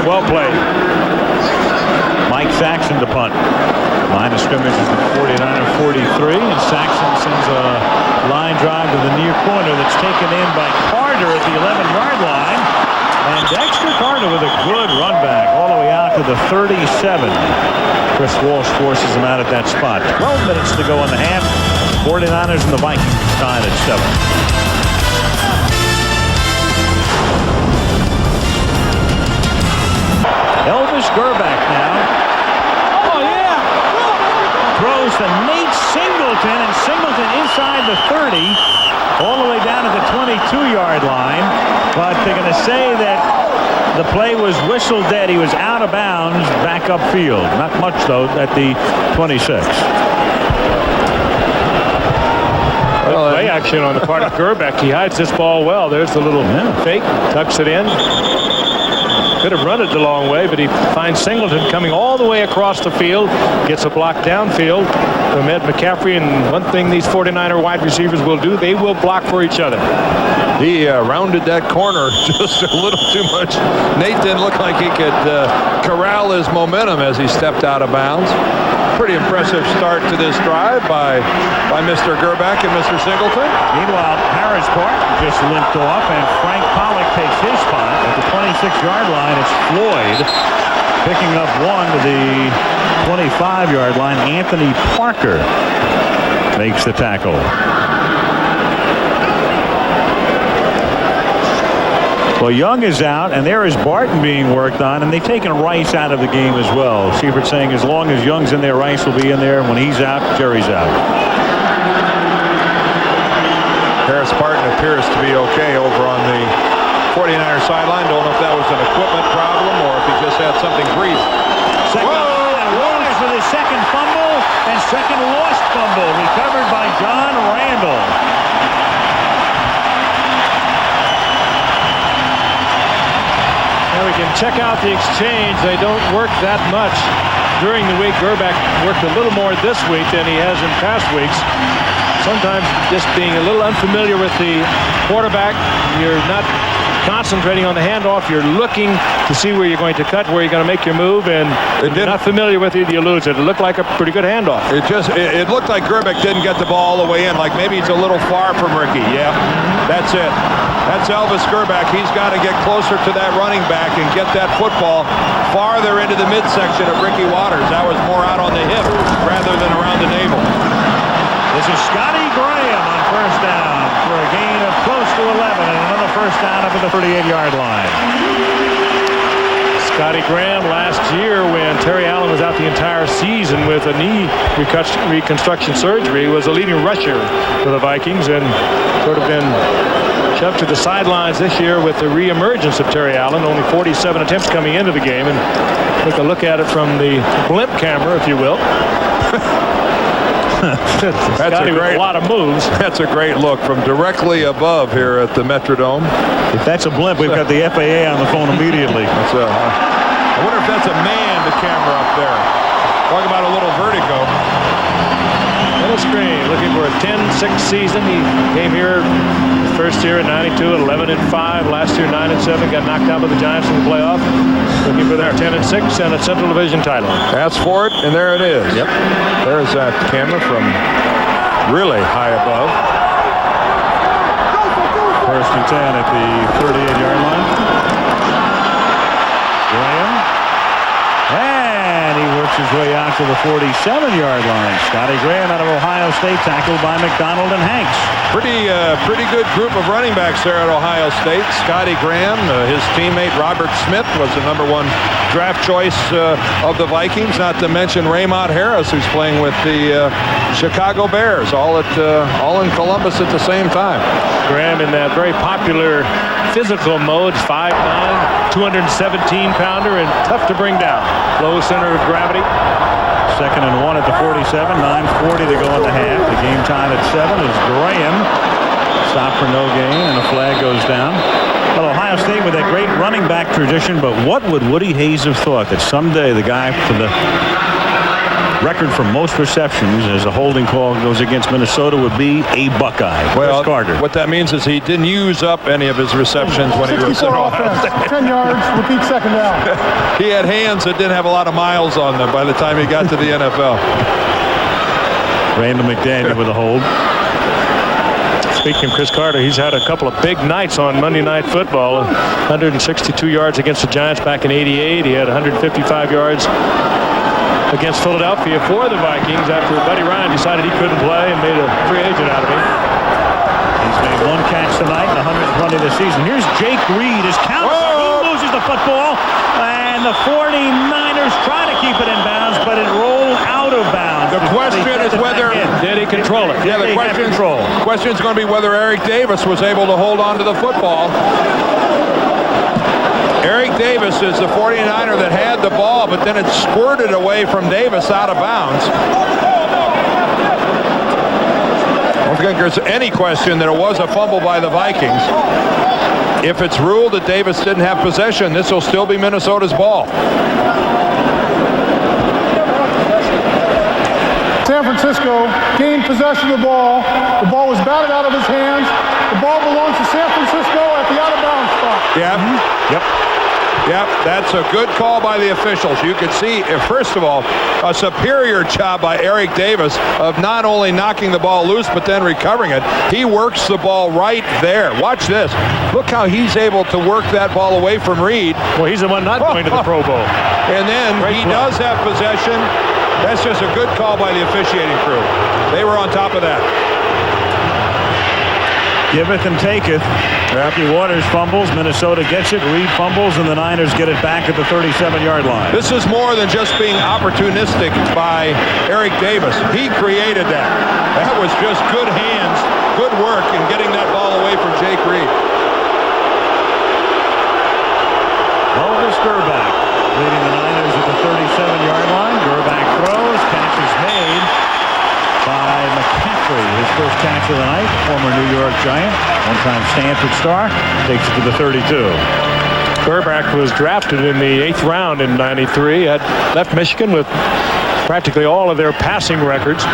Well played. Mike Saxon to punt. Line of scrimmage is the 49er 43, and Saxon sends a line drive to the near corner that's taken in by Carter at the 11-yard line. And Dexter Carter with a good run back all the way out to the 37. Chris Walsh forces him out at that spot. 12 minutes to go in the half. 49ers and the Vikings tied at 7. Elvis Gerback now. Oh, yeah. Throws to Nate Singleton, and Singleton inside the 30, all the way down to the 22-yard line. But they're going to say that the play was whistled dead. He was out of bounds back upfield. Not much, though, at the 26. Play action on the part of Gerback. He hides this ball well. There's the little fake. Tucks it in. Could have run it the long way, but he finds Singleton coming all the way across the field. Gets a block downfield from Ed McCaffrey. And one thing these 49er wide receivers will do, they will block for each other. He rounded that corner just a little too much. Nate didn't look like he could corral his momentum as he stepped out of bounds. Pretty impressive start to this drive by Mr. Gerback and Mr. Singleton. Meanwhile, Harris Barton just limped off, and Frank Pollock takes his spot at the 26-yard line. It's Floyd picking up one to the 25-yard line. Anthony Parker makes the tackle. Well, Young is out, and there is Barton being worked on, and they've taken Rice out of the game as well. Seifert saying as long as Young's in there, Rice will be in there. When he's out, Jerry's out. Harris Barton appears to be okay over on the 49er sideline. Don't know if that was an equipment problem or if he just had something brief. Second and Warner for the second fumble, and second lost fumble recovered by John Randall. We can check out the exchange. They don't work that much during the week. Gerback worked a little more this week than he has in past weeks. Sometimes just being a little unfamiliar with the quarterback, you're not concentrating on the handoff. You're looking to see where you're going to cut, where you're going to make your move, and if you're not familiar with it, you lose it. It looked like a pretty good handoff. It looked like Gerback didn't get the ball all the way in, like maybe he's a little far from Ricky. Yeah, that's it. That's Elvis Gerback. He's got to get closer to that running back and get that football farther into the midsection of Ricky Waters. That was more out on the hip rather than around the navel. This is Scotty Graham on first down for a gain of close to 11 and another first down up at the 38-yard line. Scotty Graham last year, when Terry Allen was out the entire season with a knee reconstruction surgery, was a leading rusher for the Vikings and sort of been shoved to the sidelines this year with the reemergence of Terry Allen. Only 47 attempts coming into the game, and take a look at it from the blimp camera, if you will. That's a lot of moves. That's a great look from directly above here at the Metrodome. If that's a blimp, we've got the FAA on the phone immediately. I wonder if that's a manned camera up there. Talking about a little vertigo. Little screen, looking for a 10-6 season. He came here first year in 92, 11-5. Last year 9-7. Got knocked out by the Giants in the playoff. Looking for their 10-6 and a Central Division title. Ask for it, and there it is. Yep. There's that camera from really high above. First and 10 at the 38-yard line. Graham. And he works his way out to the 47-yard line. Scotty Graham out of Ohio State, tackled by McDonald and Hanks. Pretty good group of running backs there at Ohio State. Scotty Graham, his teammate Robert Smith was the #1 draft choice of the Vikings. Not to mention Raymond Harris, who's playing with the Chicago Bears, all in Columbus at the same time. Graham in that very popular physical mode, 5'9", 217-pounder, and tough to bring down. Low center of gravity. Second and 1 at the 47, 9:40 to go in the half. The game tied at 7 as Graham stopped for no gain, and a flag goes down. Well, Ohio State with that great running back tradition, but what would Woody Hayes have thought that someday the guy for the record for most receptions as a holding call goes against Minnesota would be a Buckeye. Well, Chris Carter. what that means is he didn't use up any of his receptions when he was in Ohio State. 10 yards, repeat second down. He had hands that didn't have a lot of miles on them by the time he got to the NFL. Randall McDaniel with a hold. Speaking of Chris Carter, he's had a couple of big nights on Monday Night Football. 162 yards against the Giants back in '88. He had 155 yards against Philadelphia for the Vikings after Buddy Ryan decided he couldn't play and made a free agent out of him. He's made one catch tonight, 120 this season. Here's Jake Reed. His counter. He loses the football, and the 49ers try to keep it in bounds, but it rolled out of bounds. The question is whether did he control it? Yeah, the question is going to be whether Eric Davis was able to hold on to the football. Eric Davis is the 49er that had the ball, but then it squirted away from Davis out of bounds. Don't forget, think there's any question that it was a fumble by the Vikings. If it's ruled that Davis didn't have possession, this will still be Minnesota's ball. San Francisco gained possession of the ball. The ball was batted out of his hands. The ball belongs to San Francisco at the out-of-bounds spot. Yeah. Yep. Yep, that's a good call by the officials. You could see, first of all, a superior job by Eric Davis of not only knocking the ball loose, but then recovering it. He works the ball right there. Watch this. Look how he's able to work that ball away from Reed. Well, he's the one not going to the Pro Bowl. And then he does have possession. That's just a good call by the officiating crew. They were on top of that. Giveth and taketh. Matthew Waters fumbles. Minnesota gets it. Reed fumbles, and the Niners get it back at the 37-yard line. This is more than just being opportunistic by Eric Davis. He created that. That was just good hands, good work in getting that ball away from Jake Reed. Elvis Gerback leading the Niners at the 37-yard line. Gerback throws. Catch is made by McCaffrey. His first catch of the night. Former New York Giant. One-time Stanford star. Takes it to the 32. Gerback was drafted in the 8th round in '93. Had left Michigan with practically all of their passing records.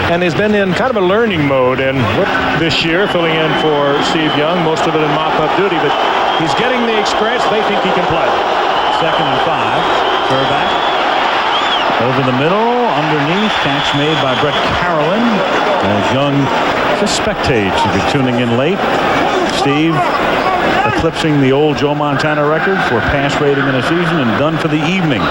And has been in kind of a learning mode. And this year, filling in for Steve Young, most of it in mop-up duty. But he's getting the experience. They think he can play. 2nd and 5. Gerback. Over the middle, underneath, catch made by Brett Carolyn. As Young just spectates, if you're tuning in late. Steve eclipsing the old Joe Montana record for pass rating in a season and done for the evening.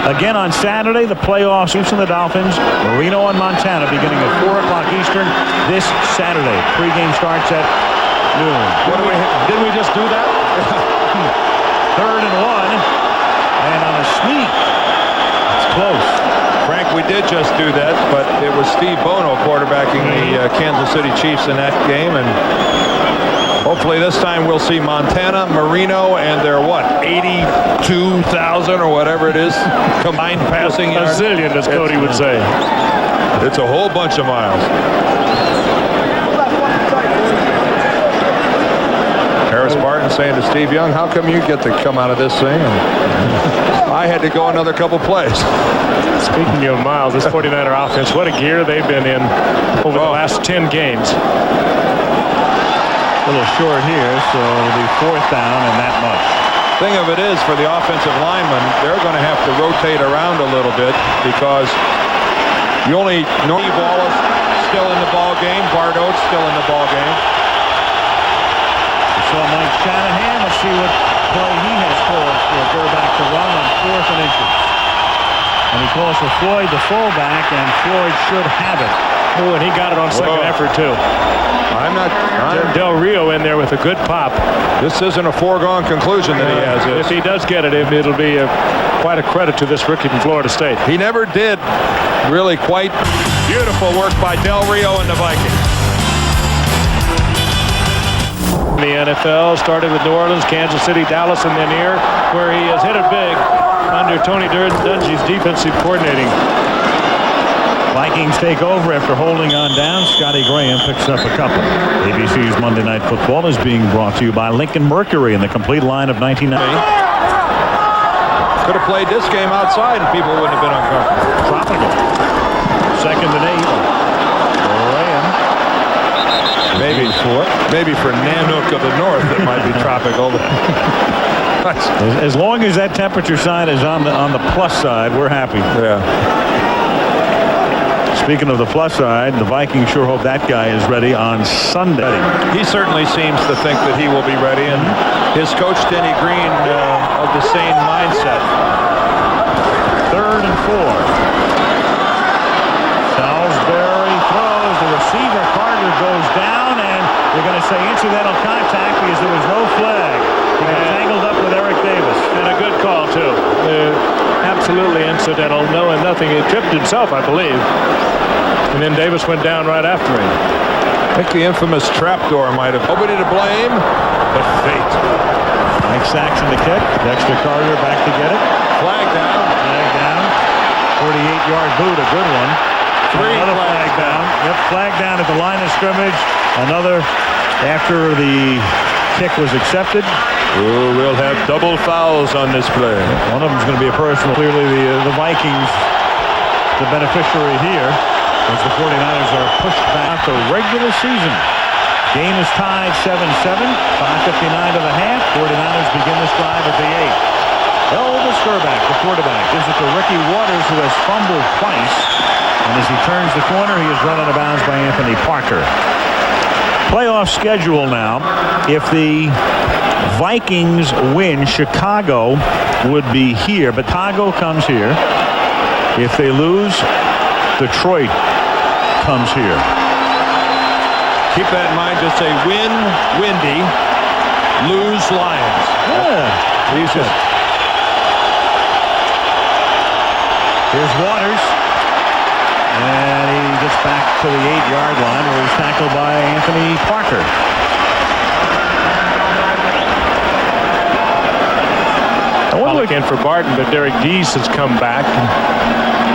Again on Saturday, the playoffs, Houston the Dolphins, Marino and Montana beginning at 4 o'clock Eastern this Saturday. Pre-game starts at noon. Did we just do that? 3rd and 1. And on a sneak. It's close. Frank, we did just do that, but it was Steve Bono quarterbacking the Kansas City Chiefs in that game, and hopefully this time we'll see Montana, Marino, and their 82,000 or whatever it is combined passing yards. A zillion, as Cody would say. It's a whole bunch of miles. Harris Barton saying to Steve Young, how come you get to come out of this thing? And I had to go another couple plays. Speaking of miles, this 49er offense, what a gear they've been in over the last 10 games. A little short here, so it'll be 4th down and that much. Thing of it is, for the offensive linemen, they're going to have to rotate around a little bit because you only know Wallace still in the ball game, Bart Oates still in the ball game. So Mike Shanahan, let's see what play he has called for Gerback to run on 4th and inches. And he calls for Floyd, the fullback, and Floyd should have it. Oh, and he got it on second effort, too. Del Rio in there with a good pop. This isn't a foregone conclusion that he has this. If he does get it, it'll be quite a credit to this rookie from Florida State. He never did really quite. Beautiful work by Del Rio and the Vikings. The NFL started with New Orleans, Kansas City, Dallas, and then here, where he has hit it big under Tony Dungy's defensive coordinating. Vikings take over after holding on down. Scotty Graham picks up a couple. ABC's Monday Night Football is being brought to you by Lincoln Mercury and the complete line of 1990. Could have played this game outside and people wouldn't have been uncomfortable. Tropical. 2nd and 8. Graham. Maybe for Nanook of the North it might be tropical. As long as that temperature sign is on the plus side, we're happy. Yeah. Speaking of the plus side, the Vikings sure hope that guy is ready on Sunday. He certainly seems to think that he will be ready, and his coach Denny Green of the same mindset. 3rd and 4. Salisbury throws. The receiver Carter goes down, and they're going to say incidental contact because there was no flag. He got tangled up with Eric Davis. And a good call, too. Absolutely incidental. No and nothing. He tripped himself, I believe. And then Davis went down right after him. I think the infamous trapdoor might have. Nobody to blame but fate. Mike Saxon to kick. Dexter Carter back to get it. Flag down. Flag down. 48-yard boot, a good one. Another flag down. Yep, flag down at the line of scrimmage. Another after the kick was accepted. Ooh, we'll have double fouls on this play. One of them is going to be a personal. Clearly the Vikings, the beneficiary here, as the 49ers are pushed back the regular season. Game is tied 7-7. 5:59 to the half. 49ers begin this drive at the 8. Elvis Skurback, the quarterback, gives it to Ricky Waters, who has fumbled twice. And as he turns the corner, he is run out of bounds by Anthony Parker. Playoff schedule now. If the Vikings win, Chicago would be here, but Chicago comes here. If they lose, Detroit comes here. Keep that in mind. Just say win, Windy, lose, Lions. Yeah. Easy. Here's Waters. And he gets back to the 8-yard line where he's tackled by Anthony Parker. I wonder again for Barton, but Derek Deese has come back.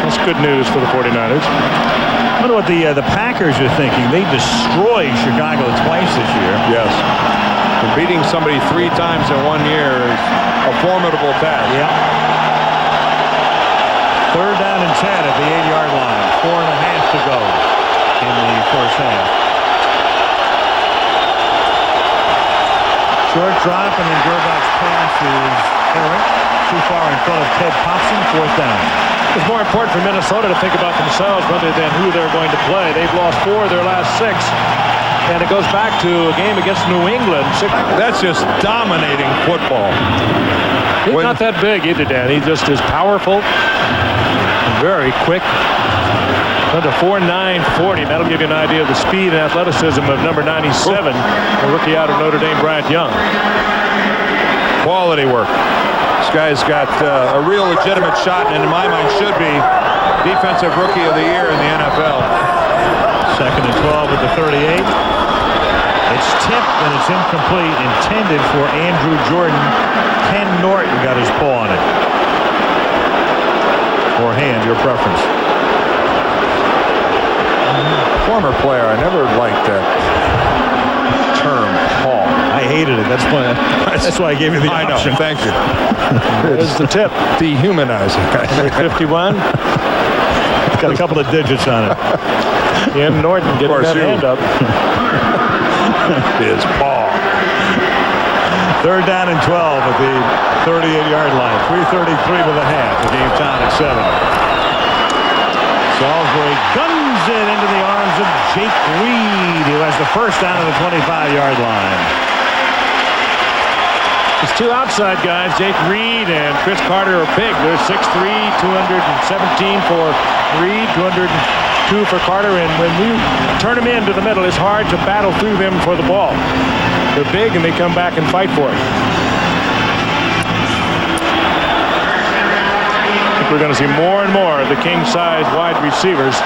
That's good news for the 49ers. I wonder what the Packers are thinking. They destroyed Chicago twice this year. Yes. And beating somebody 3 times in 1 year is a formidable task. Yeah. 3rd down and 10 at the 8-yard line. 4.5 to go in the first half. Short drop, and then Gerbach's pass is errant. Too far in front of Ted Thompson. 4th down. It's more important for Minnesota to think about themselves rather than who they're going to play. They've lost 4 of their last 6. And it goes back to a game against New England. That's just dominating football. He's not that big either, Dan. He just is powerful, very quick. Under 4.940. That'll give you an idea of the speed and athleticism of number 97, the rookie out of Notre Dame, Bryant Young. Quality work. This guy's got a real legitimate shot, and in my mind should be Defensive Rookie of the Year in the NFL. 2nd and 12 at the 38. It's tipped and it's incomplete, intended for Andrew Jordan. Ken Norton got his paw on it. Or hand, your preference. Former player, I never liked that term, paw. I hated it. That's why I gave you the option. I know. Thank you. There's the tip. Dehumanizing. 51. It's got a couple of digits on it. Ken Norton getting that hand up. His paw. 3rd down and 12 at the 38-yard line. 3:33 to the half. The game tied at 7. Salisbury guns it into the arms of Jake Reed, who has the first down at the 25-yard line. His 2 outside guys, Jake Reed and Chris Carter, are big. They're 6'3", 217 for Reed, 202 for Carter. And when you turn them into the middle, it's hard to battle through them for the ball. They're big and they come back and fight for it. I think we're going to see more and more of the king-size wide receivers.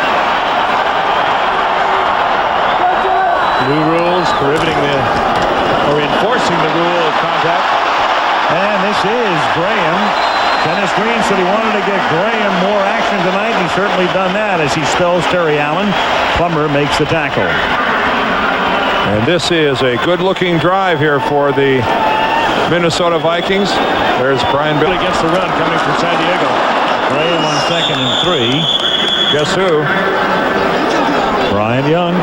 New rules prohibiting or enforcing the rule of contact. And this is Graham. Dennis Green said he wanted to get Graham more action tonight. He's certainly done that as he spells Terry Allen. Plummer makes the tackle. And this is a good-looking drive here for the Minnesota Vikings. There's Brian Bill against the run coming from San Diego. Graham on 2nd and 3. Guess who? Brian Young.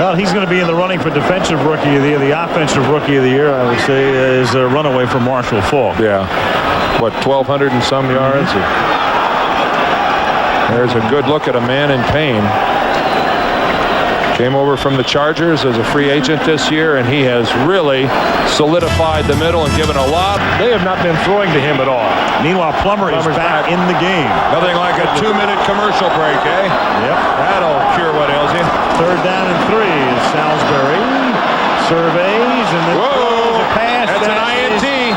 Well, he's going to be in the running for Defensive Rookie of the Year. The Offensive Rookie of the Year, I would say, is a runaway from Marshall Faulk. Yeah. What, 1,200 and some yards? There's a good look at a man in pain. Came over from the Chargers as a free agent this year, and he has really solidified the middle and given a lot. They have not been throwing to him at all. Meanwhile, Plummer's back in the game. Nothing like a 2-minute commercial break, eh? Yep. That'll cure what ails you. 3rd down and 3 is Salisbury. Surveys and then throws a pass. That's an INT.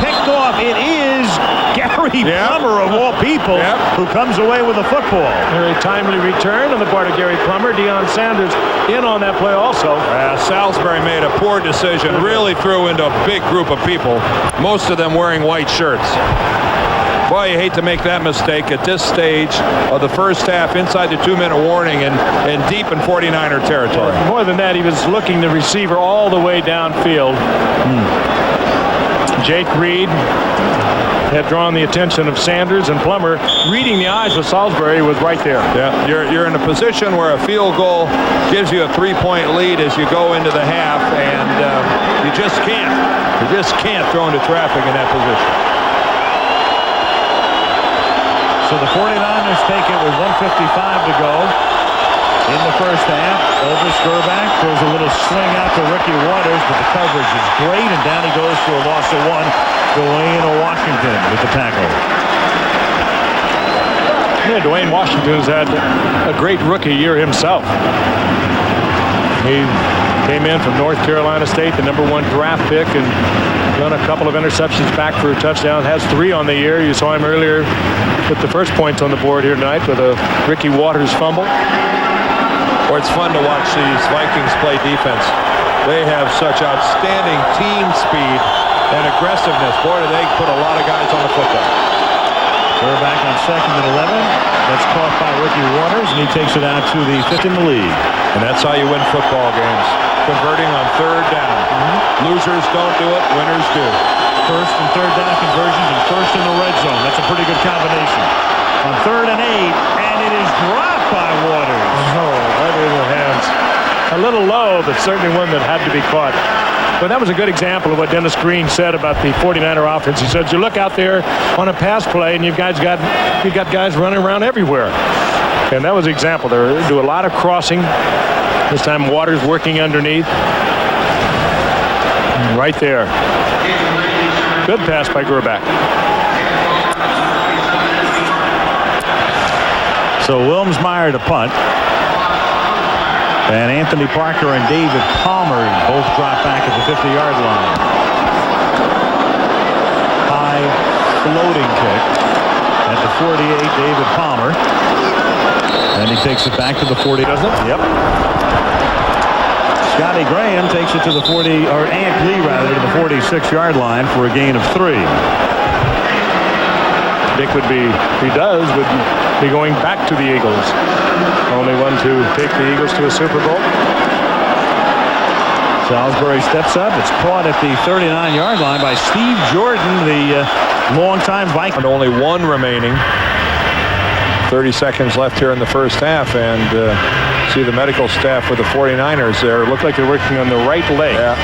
Picked off. It is Gary Plummer, of all people, who comes away with a football. Very timely return on the part of Gary Plummer. Deion Sanders in on that play also. Salisbury made a poor decision, really threw into a big group of people, most of them wearing white shirts. Boy, you hate to make that mistake at this stage of the first half inside the 2-minute warning and deep in 49er territory. More than that, he was looking the receiver all the way downfield. Jake Reed had drawn the attention of Sanders, and Plummer, reading the eyes of Salisbury, was right there. Yeah, you're in a position where a field goal gives you a 3-point lead as you go into the half, and you just can't throw into traffic in that position. So the 49ers take it with 1:55 to go in the first half. Over Skurback throws a little swing out to Ricky Waters, but the coverage is great, and down he goes for a loss of 1. Dwayne Washington with the tackle. Yeah, Dwayne Washington has had a great rookie year himself. He came in from North Carolina State, the #1 draft pick, and done a couple of interceptions back for a touchdown. Has 3 on the year. You saw him earlier with the first points on the board here tonight with a Ricky Waters fumble. Or it's fun to watch these Vikings play defense. They have such outstanding team speed and aggressiveness. Boy, do they put a lot of guys on the football. We're back on 2nd and 11. That's caught by Ricky Waters, and he takes it out to the 5th in the league. And that's how you win football games. Converting on 3rd down. Losers don't do it, winners do. 1st and 3rd down conversions and 1st in the red zone. That's a pretty good combination. On 3rd and 8, and it is dropped by Waters. Oh, right in the hands. A little low, but certainly one that had to be caught. But that was a good example of what Dennis Green said about the 49er offense. He said, you look out there on a pass play, and you've got guys running around everywhere. And that was an example. They do a lot of crossing. This time Waters working underneath. Right there. Good pass by Gerback. So Wilmsmeyer to punt. And Anthony Parker and David Palmer both drop back at the 50-yard line. High floating kick at the 48, David Palmer. And he takes it back to the 40, doesn't it? Yep. Scotty Graham takes it to the 40, or Ant Lee rather, to the 46-yard line for a gain of 3. Dick would be going back to the Eagles. Only one to take the Eagles to a Super Bowl. Salisbury steps up. It's caught at the 39-yard line by Steve Jordan, the longtime Viking. And only 1 remaining. 30 seconds left here in the first half, and see the medical staff with the 49ers there. Look like they're working on the right leg. Yeah.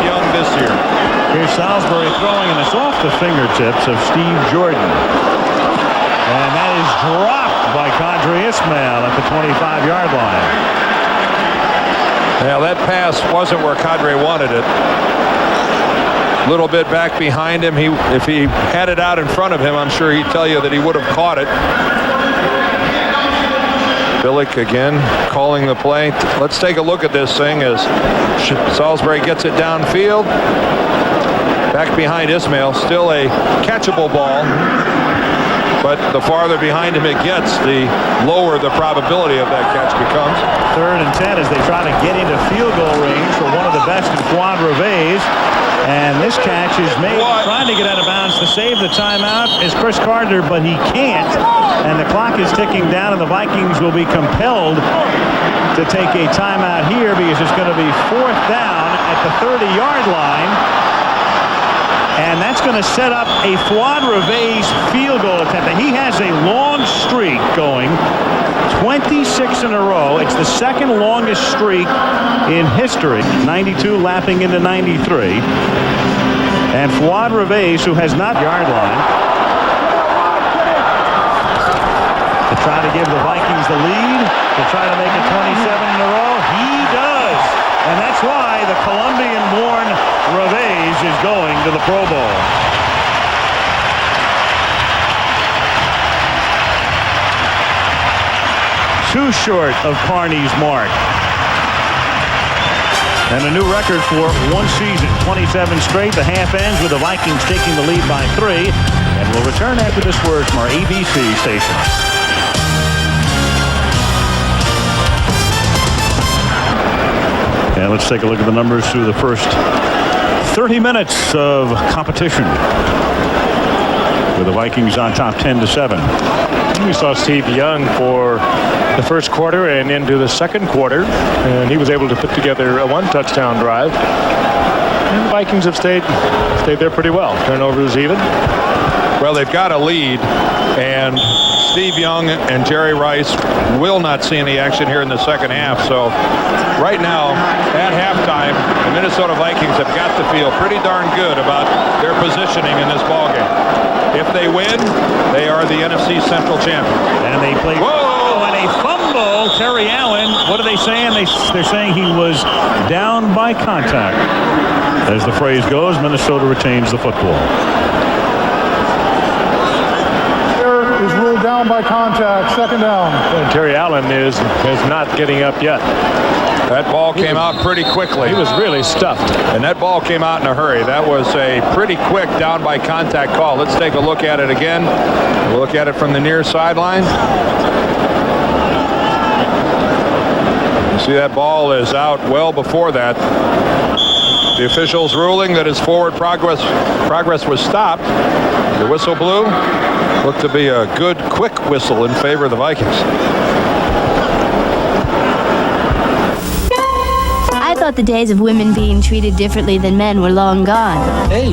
Young this year. Here's Salisbury throwing, and it's off the fingertips of Steve Jordan. And that is dropped by Qadry Ismail at the 25-yard line. Now that pass wasn't where Qadry wanted it. A little bit back behind him. If he had it out in front of him, I'm sure he'd tell you that he would have caught it. Billick again calling the play. Let's take a look at this thing as Salisbury gets it downfield. Back behind Ismail, still a catchable ball. But the farther behind him it gets, the lower the probability of that catch becomes. 3rd and 10 as they try to get into field goal range for one of the best in Quad Reves. And this catch is made trying to get out of bounds to save the timeout is Chris Carter, but he can't. And the clock is ticking down, and the Vikings will be compelled to take a timeout here because it's going to be 4th down at the 30-yard line. And that's going to set up a Fuad Reves field goal attempt. And he has a long streak going, 26 in a row. It's the 2nd longest streak in history. 92 lapping into 93. And Fuad Reves, who has not yard line, to try to give the Vikings the lead, to try to make it 27 in a row. He does. And that's why the Colombian-born Reves is going to the Pro Bowl. Too short of Carney's mark. And a new record for one season, 27 straight. The half ends with the Vikings taking the lead by 3. And we'll return after this word from our ABC station. And let's take a look at the numbers through the first 30 minutes of competition with the Vikings on top 10-7. We saw Steve Young for the first quarter and into the second quarter, and he was able to put together a 1-touchdown drive. And the Vikings have stayed there pretty well. Turnovers even. Well, they've got a lead, and Steve Young and Jerry Rice will not see any action here in the second half. So right now, at halftime, the Minnesota Vikings have got to feel pretty darn good about their positioning in this ballgame. If they win, they are the NFC Central champion. And they played. Whoa! And a fumble. Terry Allen. What are they saying? They're saying he was down by contact. As the phrase goes, Minnesota retains the football. Is ruled down by contact. Second down. And Terry Allen is not getting up yet. That ball came out pretty quickly. He was really stuffed. And that ball came out in a hurry. That was a pretty quick down by contact call. Let's take a look at it again. We'll look at it from the near sideline. You see that ball is out well before that. The officials ruling that his forward progress was stopped. The whistle blew. Looked to be a good, quick whistle in favor of the Vikings. I thought the days of women being treated differently than men were long gone. Hey,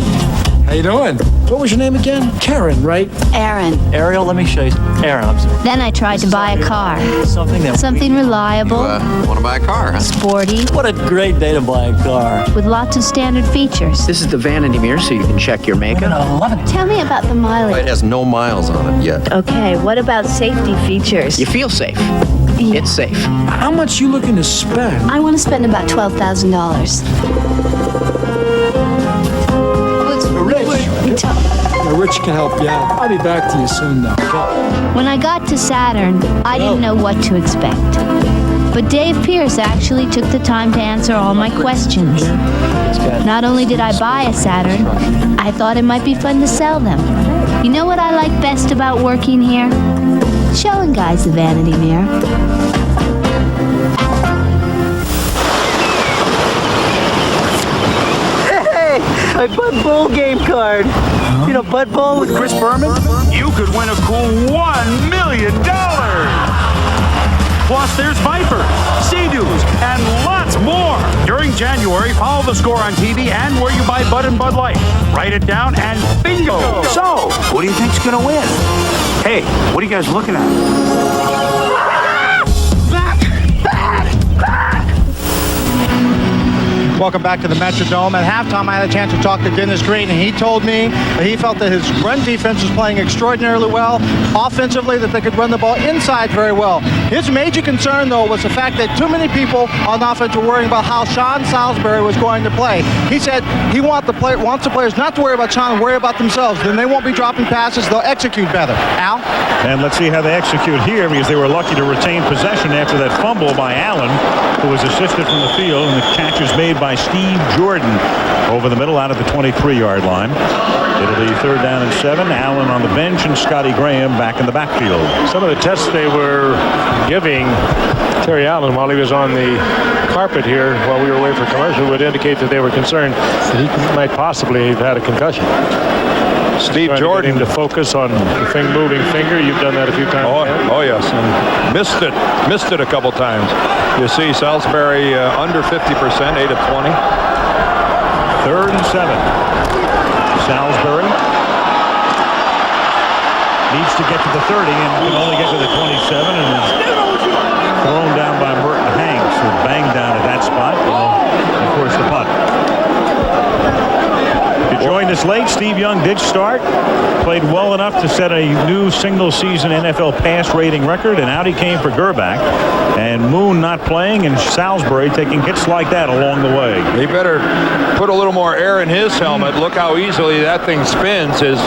how you doing? What was your name again? Karen, right? Aaron. Ariel, let me show you. Aaron, I'm sorry. Then I tried to buy a car. Something reliable. Want to buy a car, huh? Sporty. What a great day to buy a car. With lots of standard features. This is the vanity mirror so you can check your makeup. I love it. Tell me about the mileage. It has no miles on it yet. Okay, what about safety features? You feel safe. It's safe. How much you looking to spend? I want to spend about $12,000. Rich can help you out. I'll be back to you soon, though. When I got to Saturn, I didn't know what to expect. But Dave Pierce actually took the time to answer all my questions. Not only did I buy a Saturn, I thought it might be fun to sell them. You know what I like best about working here? Showing guys the vanity mirror. My Bud Bowl game card. You know Bud Bowl with Chris Berman? You could win a cool $1 million. Plus, there's Viper, Sea-Doos, and lots more. During January, follow the score on TV and where you buy Bud and Bud Light. Write it down and bingo. So, who do you think's gonna win? Hey, what are you guys looking at? Welcome back to the Metrodome. At halftime, I had a chance to talk to Dennis Green, and he told me that he felt that his run defense was playing extraordinarily well. Offensively, that they could run the ball inside very well. His major concern, though, was the fact that too many people on offense were worrying about how Sean Salisbury was going to play. He said he wants the players not to worry about Sean and worry about themselves. Then they won't be dropping passes. They'll execute better. Al? And let's see how they execute here, because they were lucky to retain possession after that fumble by Allen, who was assisted from the field, and the catch is made by Steve Jordan over the middle out at the 23-yard line. It'll be 3rd down and 7. Allen on the bench and Scotty Graham back in the backfield. Some of the tests they were giving Terry Allen while he was on the carpet here while we were away for commercial would indicate that they were concerned that he might possibly have had a concussion. Steve Jordan to focus on the moving finger. You've done that a few times. Oh yes, and missed it a couple times. You see Salisbury under 50%, 8 of 20. 3rd and 7. Salisbury needs to get to the 30 and can only get to the 27, and is thrown down by Merton Hanks, who banged down at that spot. And of course, the punt. To join us late, Steve Young did start, played well enough to set a new single-season NFL pass rating record, and out he came for Gerbach. And Moon not playing, and Salisbury taking hits like that along the way. He better put a little more air in his helmet. Look how easily that thing spins. His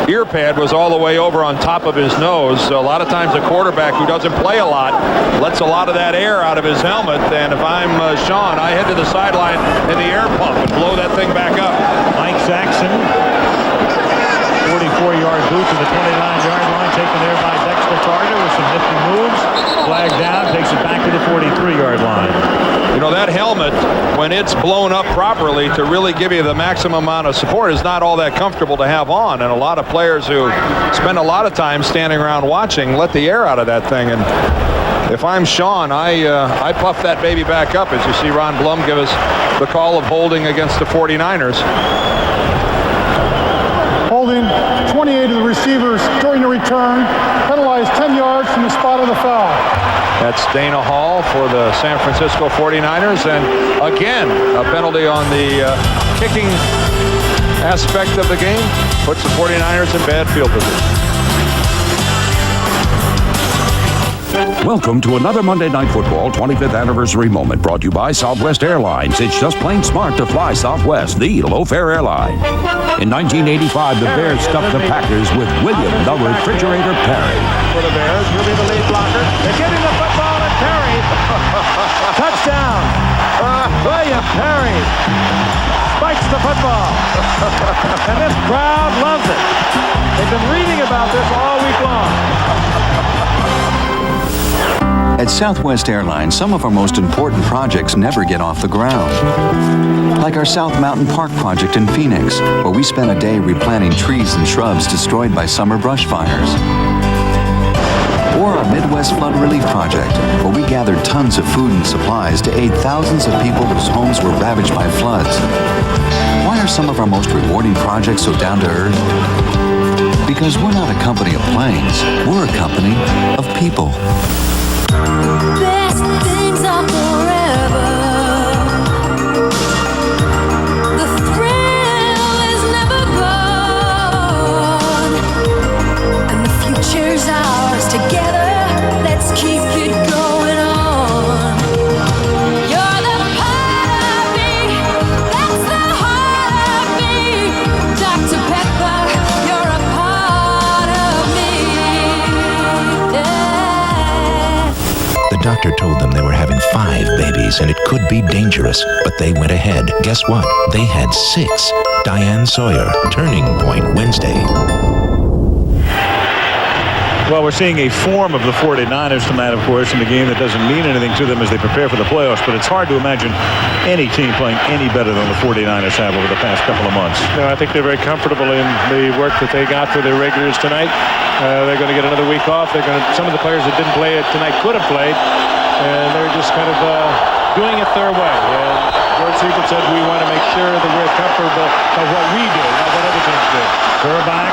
ear pad was all the way over on top of his nose. So a lot of times a quarterback who doesn't play a lot lets a lot of that air out of his helmet. And if I'm Sean, I head to the sideline in the air pump and blow that thing back up. Mike Saxon, 44-yard boot to the 29-yard line, taken there by Dexter Carter with some nifty moves. Flag down, takes it back to the 43-yard line. You know, that helmet, when when it's blown up properly to really give you the maximum amount of support is not all that comfortable to have on. And a lot of players who spend a lot of time standing around watching let the air out of that thing. And if I'm Sean, I puff that baby back up as you see Ron Blum give us the call of holding against the 49ers. Holding 28 of the receivers during the return, penalized 10 yards from the spot of the foul. That's Dana Hall for the San Francisco 49ers. And again, a penalty on the kicking aspect of the game. Puts the 49ers in bad field position. Welcome to another Monday Night Football 25th Anniversary Moment brought to you by Southwest Airlines. It's just plain smart to fly Southwest, the low-fare airline. In 1985, the Bears stuffed the Packers with William the Refrigerator Perry. For the Bears, he'll be the lead blocker. They're getting the football to Perry. Touchdown. William Perry spikes the football. And this crowd loves it. They've been reading about this all week long. At Southwest Airlines, some of our most important projects never get off the ground. Like our South Mountain Park project in Phoenix, where we spent a day replanting trees and shrubs destroyed by summer brush fires. Or our Midwest Flood Relief Project, where we gathered tons of food and supplies to aid thousands of people whose homes were ravaged by floods. Why are some of our most rewarding projects so down to earth? Because we're not a company of planes, we're a company of people. Best things are forever. The thrill is never gone. And the future's ours together. Let's keep it going on. You're the part of me. That's the heart of me. Dr. Pepper, you're a part of me. Yeah. The doctor told them they were having 5 babies and it could be dangerous, but they went ahead. Guess what? They had 6. Diane Sawyer, Turning Point Wednesday. Well, we're seeing a form of the 49ers tonight, of course, in a game that doesn't mean anything to them as they prepare for the playoffs, but it's hard to imagine any team playing any better than the 49ers have over the past couple of months. No, I think they're very comfortable in the work that they got for their regulars tonight. They're going to get another week off. Some of the players that didn't play it tonight could have played, and they're just kind of doing it their way. George Seifert said we want to make sure that we're comfortable of what we do, not what other teams do. Quarterback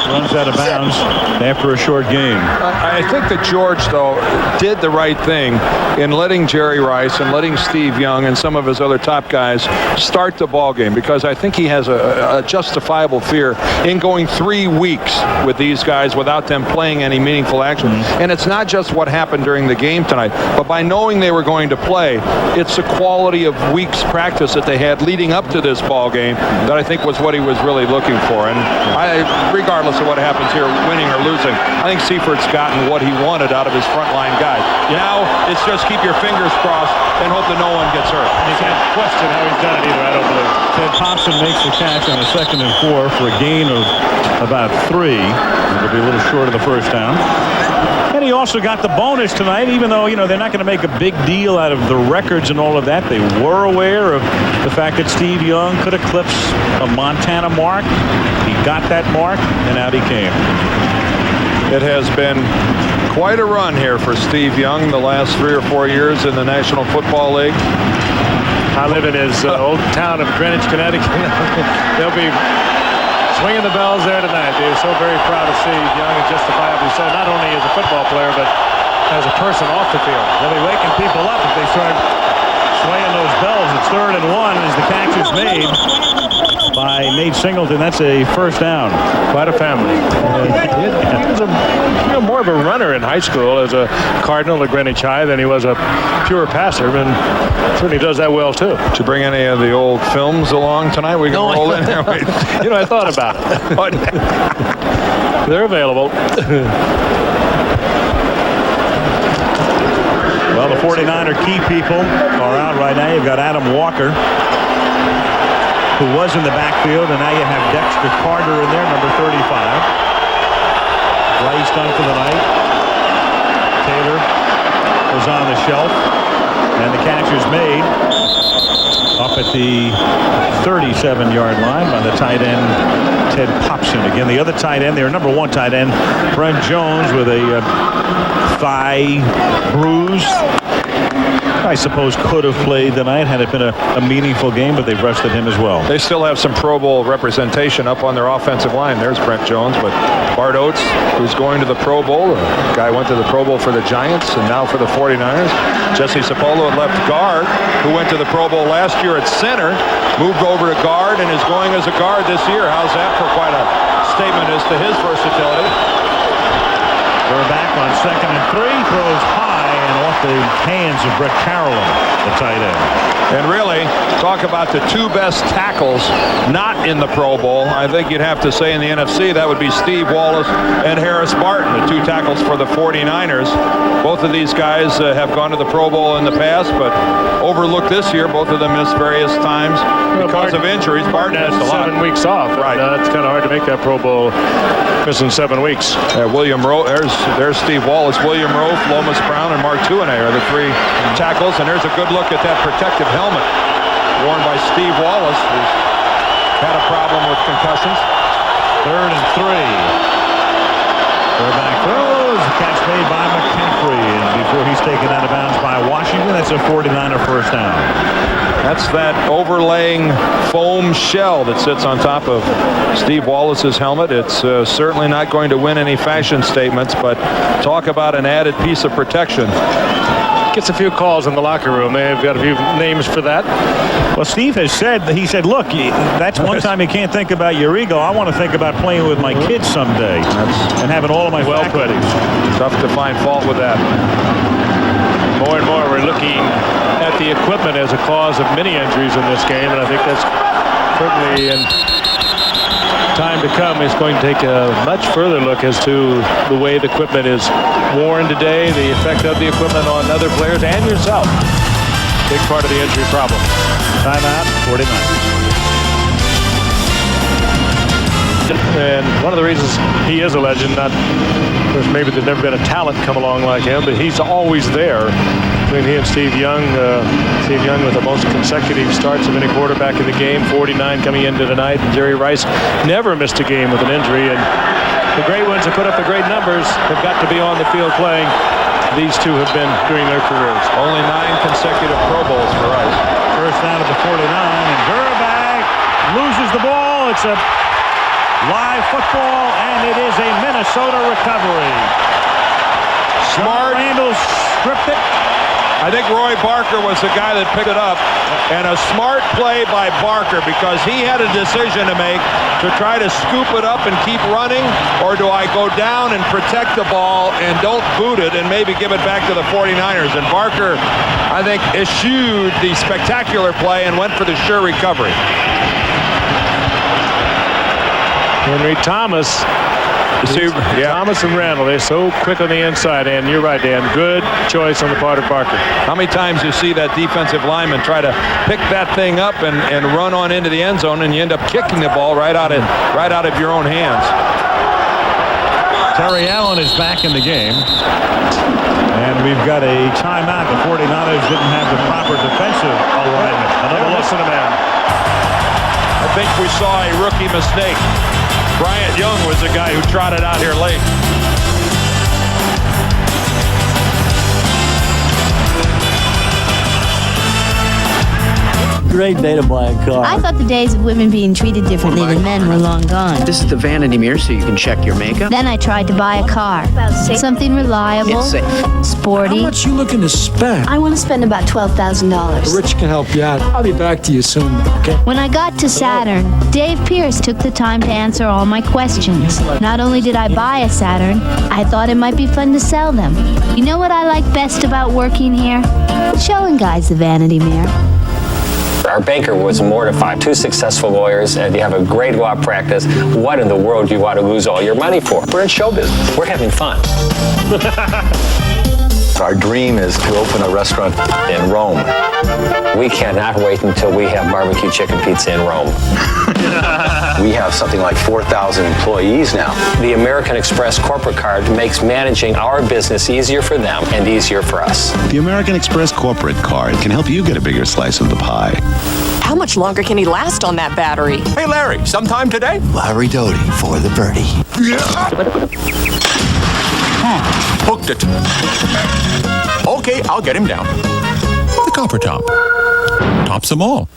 runs out of bounds after a short game. I think that George, though, did the right thing in letting Jerry Rice and letting Steve Young and some of his other top guys start the ball game, because I think he has a justifiable fear in going 3 weeks with these guys without them playing any meaningful action. And it's not just what happened during the game tonight, but by knowing they were going to play, it's the quality of weeks practice that they had leading up to this ball game that I think was what he was really looking for. And regardless of what happens here, winning or losing, I think Seifert's gotten what he wanted out of his frontline guys. Now it's just keep your fingers crossed and hope that no one gets hurt. You can't question how he's done it either, I don't believe. Ted Thompson makes the catch on a 2nd and 4 for a gain of about 3. It'll be a little short of the first down. And he also got the bonus tonight, even though, they're not going to make a big deal out of the records and all of that. They were aware of the fact that Steve Young could eclipse a Montana mark. He got that mark, and out he came. It has been quite a run here for Steve Young the last 3 or 4 years in the National Football League. I live in his old town of Greenwich, Connecticut. They'll be swinging the bells there tonight. They're so very proud of Steve Young, and justifiably so, not only as a football player, but as a person off the field. They'll be waking people up if they start swinging those bells. It's 3rd and 1 as the catch is made by Nate Singleton. That's a first down. Quite a family. He was more of a runner in high school as a Cardinal at Greenwich High than he was a pure passer, and certainly does that well too. Did you bring any of the old films along tonight? We can roll in there. I thought about it. They're available. Well, the 49er key people are out right now. You've got Adam Walker, who was in the backfield, and now you have Dexter Carter in there, number 35. Rice done for the night. Taylor was on the shelf, and the catch is made. Up at the 37-yard line by the tight end, Ted Popson. Again, the other tight end, their number 1 tight end, Brent Jones, with a thigh bruise. I suppose could have played tonight had it been a meaningful game, but they've rested him as well. They still have some Pro Bowl representation up on their offensive line. There's Brent Jones, but Bart Oates, who's going to the Pro Bowl. The guy went to the Pro Bowl for the Giants and now for the 49ers. Jesse Sapolo at left guard, who went to the Pro Bowl last year at center, moved over to guard and is going as a guard this year. How's that for quite a statement as to his versatility? They're back on 2nd and 3, throws high and off the hands of Brett Carolyn, the tight end. And really, talk about the 2 best tackles not in the Pro Bowl. I think you'd have to say in the NFC that would be Steve Wallace and Harris Barton, the 2 tackles for the 49ers. Both of these guys have gone to the Pro Bowl in the past, but overlooked this year. Both of them missed various times because of injuries. Barton has missed a lot. 7 weeks off. Right. It's kind of hard to make that Pro Bowl missing 7 weeks. William Rowe, there's Steve Wallace, William Rowe, Lomas Brown, and Mark Tuinei are the 3 tackles. And there's a good look at that protective helmet worn by Steve Wallace, who's had a problem with concussions. 3rd and 3. They're back throws. Catch made by McCaffrey, and before he's taken out of bounds by Washington, that's a 49er first down. That's that overlaying foam shell that sits on top of Steve Wallace's helmet. It's certainly not going to win any fashion statements, but talk about an added piece of protection. Gets a few calls in the locker room. They've got a few names for that. Well, Steve has said, he said, look, that's one time you can't think about your ego. I want to think about playing with my kids someday and having all of my faculties. Tough to find fault with that. More and more we're looking at the equipment as a cause of many injuries in this game, and I think that's certainly in time to come is going to take a much further look as to the way the equipment is worn today, the effect of the equipment on other players and yourself. Big part of the injury problem. Timeout, 49. And one of the reasons he is a legend, not because maybe there's never been a talent come along like him, but he's always there. Between he and Steve Young with the most consecutive starts of any quarterback in the game, 49 coming into tonight. Jerry Rice never missed a game with an injury, and the great ones that put up the great numbers have got to be on the field playing. These 2 have been doing their careers. Only 9 consecutive Pro Bowls for Rice. First down at the 49, and Gerbach loses the ball. It's a live football, and it is a Minnesota recovery. Smart. Randall stripped it. I think Roy Barker was the guy that picked it up, and a smart play by Barker because he had a decision to make to try to scoop it up and keep running, or do I go down and protect the ball and don't boot it and maybe give it back to the 49ers? And Barker, I think, eschewed the spectacular play and went for the sure recovery. Henry Thomas. Thomas and Randall, they're so quick on the inside, and you're right, Dan. Good choice on the part of Barker. How many times you see that defensive lineman try to pick that thing up and run on into the end zone, and you end up kicking the ball right out of your own hands. Terry Allen is back in the game, and we've got a timeout. The 49ers didn't have the proper defensive alignment. Another look at the man. I think we saw a rookie mistake. Bryant Young was the guy who trotted out here late. Great day to buy a car. I thought the days of women being treated differently than men were long gone. This is the vanity mirror so you can check your makeup. Then I tried to buy a car. Something reliable, It's safe. sporty. How much you looking to spend? I want to spend about $12,000. Rich can help you out. I'll be back to you soon, okay? When I got to Saturn, Dave Pierce took the time to answer all my questions. Not only did I buy a Saturn, I thought it might be fun to sell them. You know what I like best about working here? Showing guys the vanity mirror. Our banker was mortified. 2 successful lawyers, and you have a great law practice. What in the world do you want to lose all your money for? We're in show business. We're having fun. Our dream is to open a restaurant in Rome. We cannot wait until we have barbecue chicken pizza in Rome. We have something like 4,000 employees now. The American Express corporate card makes managing our business easier for them and easier for us. The American Express corporate card can help you get a bigger slice of the pie. How much longer can he last on that battery? Hey, Larry, sometime today? Larry Doty for the birdie. Hooked it. Okay, I'll get him down. The Copper Top. Tops them all.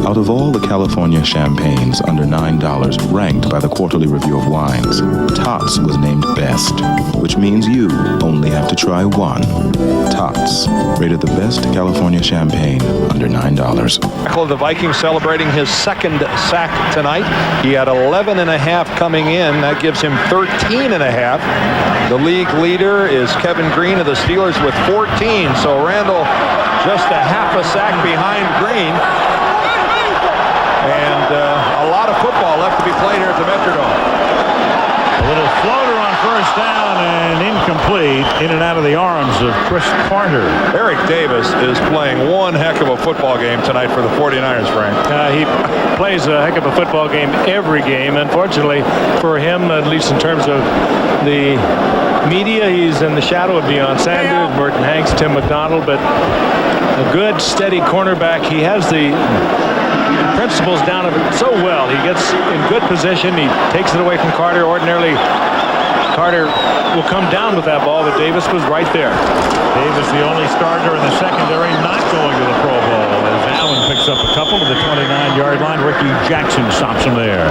Out of all the California champagnes under $9 ranked by the Quarterly Review of Wines, Tots was named best, which means you only have to try one. Tots, rated the best California champagne under $9. The Vikings celebrating his second sack tonight. He had 11.5 coming in. That gives him 13.5. The league leader is Kevin Green of the Steelers with 14. So Randall just a half a sack behind Green. And a lot of football left to be played here at the Metrodome. A little floater on first down and incomplete, in and out of the arms of Chris Carter. Eric Davis is playing one heck of a football game tonight for the 49ers, Frank. He plays a heck of a football game every game. Unfortunately for him, at least in terms of the media, he's in the shadow of Deion Sanders, Merton Hanks, Tim McDonald, but a good, steady cornerback. He has the principles down of it so well. He gets in good position. He takes it away from Carter. Ordinarily, Carter will come down with that ball, but Davis was right there. Davis, the only starter in the secondary not going to the Pro Bowl, as Allen picks up a couple to the 29-yard line. Ricky Jackson stops him there.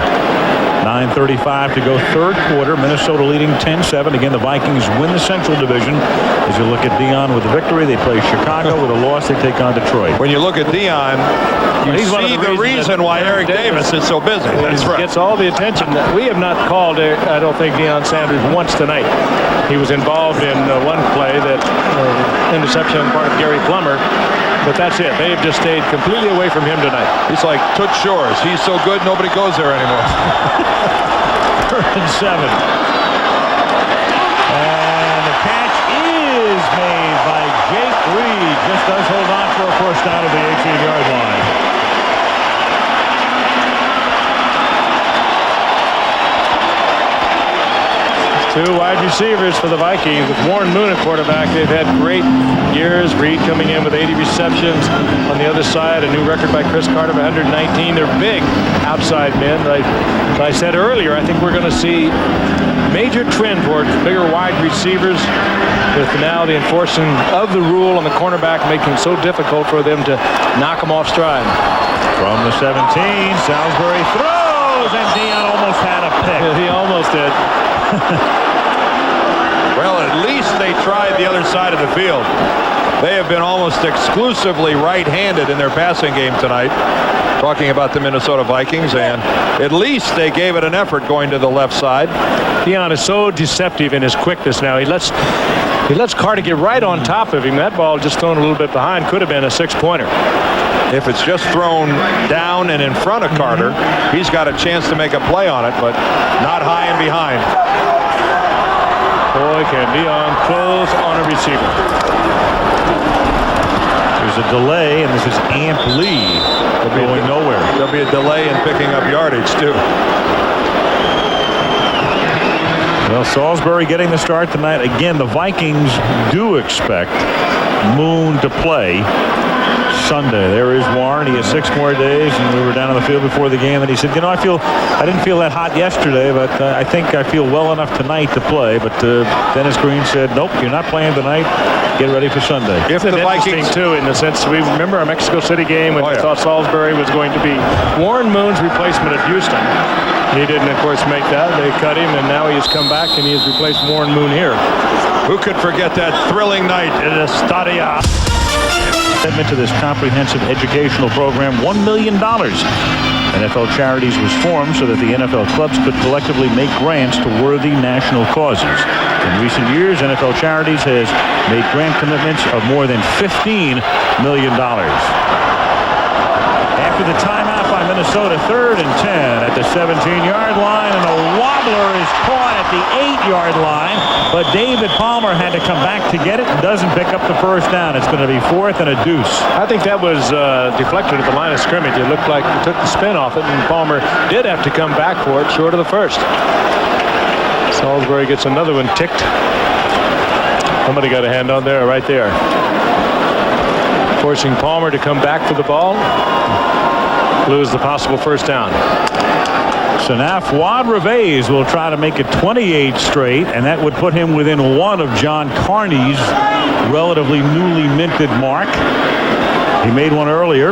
9:35 to go, third quarter. Minnesota leading 10-7. Again, the Vikings win the Central Division. As you look at Deion with the victory, they play Chicago. With a loss, they take on Detroit. When you look at Deion, you see the reason why Eric Davis is so busy. That's right. Gets all the attention. We have not called, I don't think, Deion Sanders once tonight. He was involved in one play, that interception on the part of Gary Plummer. But that's it. They've just stayed completely away from him tonight. He's like Toots Shores. He's so good, nobody goes there anymore. 3rd and 7. And the catch is made by Jake Reed. Just does hold on for a first down at the 18-yard line. Two wide receivers for the Vikings with Warren Moon at quarterback. They've had great years. Reed coming in with 80 receptions. On the other side, a new record by Chris Carter of 119. They're big outside men. Like I said earlier, I think we're going to see major trend towards bigger wide receivers, with now the enforcing of the rule on the cornerback making it so difficult for them to knock them off stride. From the 17, Salisbury throws, and Deion almost had a pick. He almost did. Well, at least they tried the other side of the field. They have been almost exclusively right-handed in their passing game tonight. Talking about the Minnesota Vikings, and at least they gave it an effort going to the left side. Deion is so deceptive in his quickness now. He lets Carter get right on top of him. That ball just thrown a little bit behind could have been a 6-pointer. If it's just thrown down and in front of Carter, he's got a chance to make a play on it, but not high and behind. Boy, can Deion close on a receiver. There's a delay, and this is Amp Lee going nowhere. There'll be a delay in picking up yardage, too. Well, Salisbury getting the start tonight. Again, the Vikings do expect Moon to play Sunday. There is Warren. He has 6 more days, and we were down on the field before the game, and he said, you know, I didn't feel that hot yesterday, but I think I feel well enough tonight to play. But Dennis Green said, nope, you're not playing tonight. Get ready for Sunday. If the Vikings, too, in the sense we remember our Mexico City game when we thought Salisbury was going to be Warren Moon's replacement at Houston. He didn't, of course, make that. They cut him, and now he has come back, and he has replaced Warren Moon here. Who could forget that thrilling night in Estadia? Commitment to this comprehensive educational program, $1 million. NFL Charities was formed so that the NFL clubs could collectively make grants to worthy national causes. In recent years, NFL Charities has made grant commitments of more than $15 million. After the timeout by Minnesota, 3rd and 10 at the 17-yard line, and the wobbler is caught at the 8-yard line, but David Palmer had to come back to get it and doesn't pick up the first down. It's going to be 4th and a deuce. I think that was deflected at the line of scrimmage. It looked like it took the spin off it, and Palmer did have to come back for it short of the first. Salisbury gets another one ticked. Somebody got a hand on there, right there. Forcing Palmer to come back for the ball. Lose the possible first down. So now Fuad Reveiz will try to make it 28 straight, and that would put him within 1 of John Carney's relatively newly minted mark. He made one earlier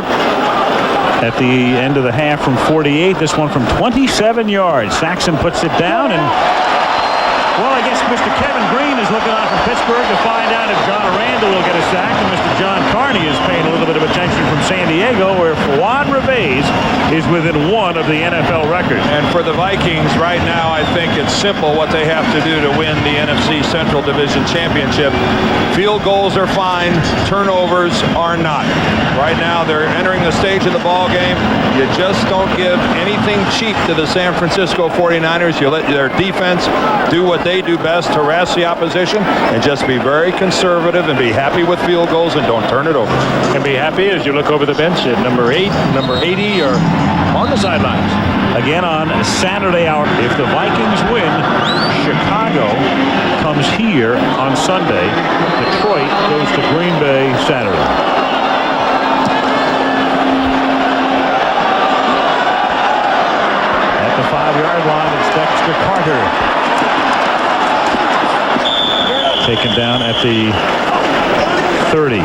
at the end of the half from 48. This one from 27 yards. Saxon puts it down, and well, I guess Mr. Kevin Green is looking on from Pittsburgh to find out if John Randall will get a sack, and Mr. John Carney is paying a little bit of attention from San Diego, where Fuad Reveiz is within 1 of the NFL record. And for the Vikings right now, I think it's simple what they have to do to win the NFC Central Division Championship. Field goals are fine, turnovers are not. Right now, they're entering the stage of the ball game. You just don't give anything cheap to the San Francisco 49ers. You let their defense do what they do best, harass the opposition, and just be very conservative and be happy with field goals and don't turn it over. And be happy as you look over the bench at number 8, number 80, or on the sidelines. Again on Saturday hour. If the Vikings win, Chicago comes here on Sunday. Detroit goes to Green Bay Saturday. At the 5-yard line, it's Dexter Carter. Taken down at the 30.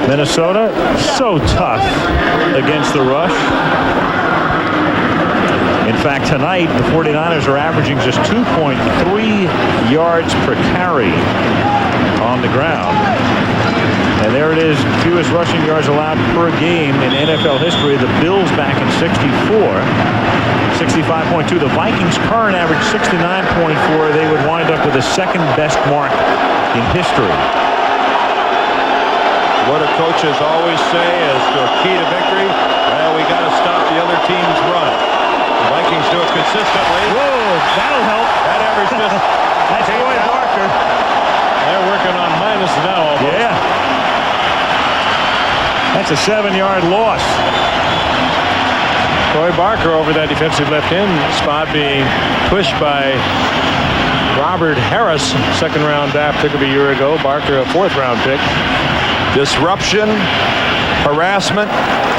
Minnesota, so tough against the rush. In fact, tonight, the 49ers are averaging just 2.3 yards per carry on the ground. And there it is, fewest rushing yards allowed per game in NFL history. The Bills back in 64. 65.2. The Vikings' current average 69.4. They would wind up with the second best mark in history. What do coaches always say is the key to victory? Well, we got to stop the other team's run. The Vikings do it consistently. Whoa, that'll help. That average just that's Roy Barker. They're working on minus now almost. Yeah. That's a 7-yard loss. Roy Barker over that defensive left end spot, being pushed by Robert Harris, second-round draft pick of a year ago. Barker, a 4th-round pick. Disruption, harassment,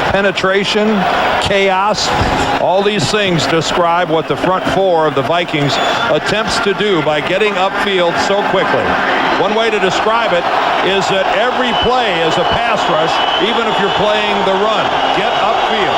penetration, chaos. All these things describe what the front 4 of the Vikings attempts to do by getting upfield so quickly. One way to describe it is that every play is a pass rush, even if you're playing the run. Get upfield.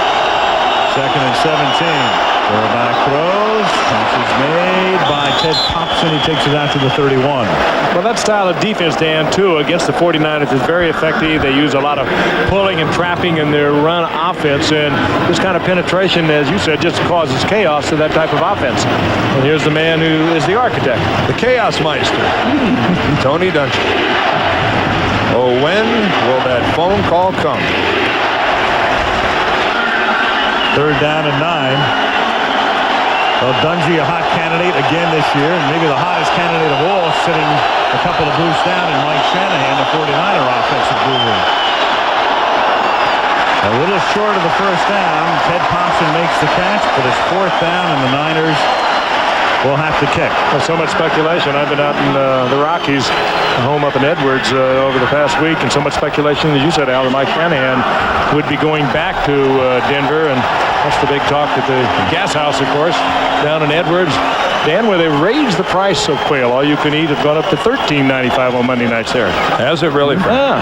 2nd and 17. Quarterback throws. Pass is made by Ted Thompson. He takes it out to the 31. Well, that style of defense, Dan, too, against the 49ers is very effective. They use a lot of pulling and trapping in their run offense, and this kind of penetration, as you said, just causes chaos to that type of offense. And here's the man who is the architect. The Chaos Meister, Tony Dungy. Oh, when will that phone call come? 3rd down and 9. Well, Dungy, a hot candidate again this year, and maybe the hottest candidate of all, sitting a couple of booths down in Mike Shanahan, the 49er offensive guru. A little short of the first down. Ted Thompson makes the catch, but it's 4th down, and the Niners will have to kick. Well, so much speculation. I've been out in the Rockies, home up in Edwards, over the past week, and so much speculation, as you said, Al, that Mike Shanahan would be going back to Denver, and that's the big talk at the Gas House, of course, down in Edwards. Dan, where they raised the price of quail, all you can eat, has gone up to $13.95 on Monday nights there. Has it really? Yeah.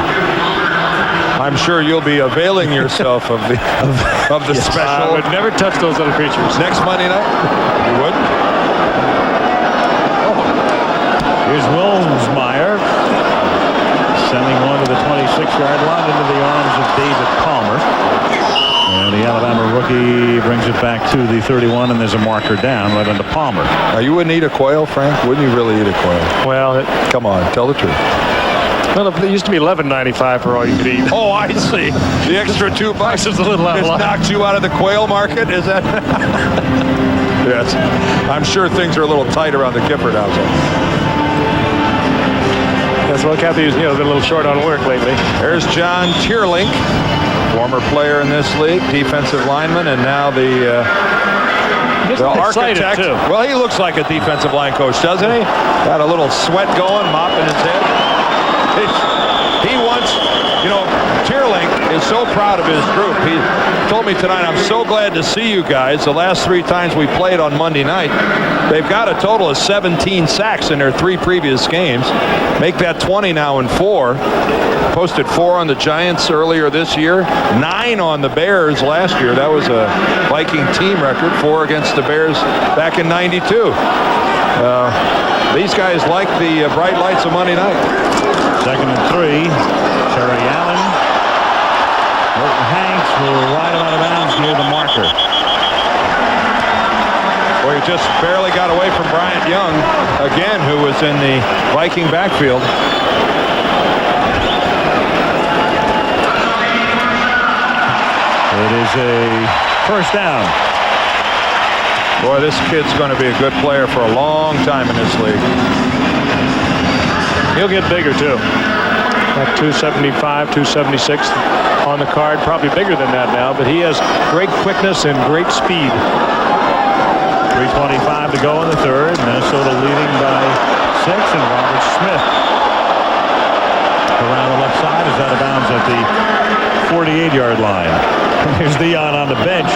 I'm sure you'll be availing yourself of the Yes, special. I would never touch those little creatures. Next Monday night? You would? Here's Wilmsmeyer sending one to the 26-yard line into the arms of David Palmer. And the Alabama rookie brings it back to the 31, and there's a marker down right into Palmer. Now, you wouldn't eat a quail, Frank? Wouldn't you really eat a quail? Well, come on, tell the truth. Well, it used to be $11.95 for all you could eat. Oh, I see. The extra $2 is a little out of line. Knocked you out of the quail market? Is that? Yes. I'm sure things are a little tight around the Gifford household. Yes, well, Kathy's been a little short on work lately. There's John Tierlink, former player in this league, defensive lineman, and now the architect. Too. Well, he looks like a defensive line coach, doesn't he? Got a little sweat going, mopping his head. He wants, Tierlink is so proud of his group. He told me tonight, I'm so glad to see you guys. The last 3 times we played on Monday night, they've got a total of 17 sacks in their 3 previous games. Make that 20 now in 4. Posted 4 on the Giants earlier this year, 9 on the Bears last year. That was a Viking team record, 4 against the Bears back in '92. These guys like the bright lights of Monday night. 2nd and 3. Terry Allen. Milton Hanks will ride him out of bounds near the marker. Well, he just barely got away from Bryant Young, again, who was in the Viking backfield. It is a first down. Boy, this kid's going to be a good player for a long time in this league. He'll get bigger, too. At 275, 276 on the card. Probably bigger than that now, but he has great quickness and great speed. 3:25 to go in the 3rd. Minnesota leading by 6, and Robert Smith around the left side is out of bounds at the 48-yard line. Here's Dion on the bench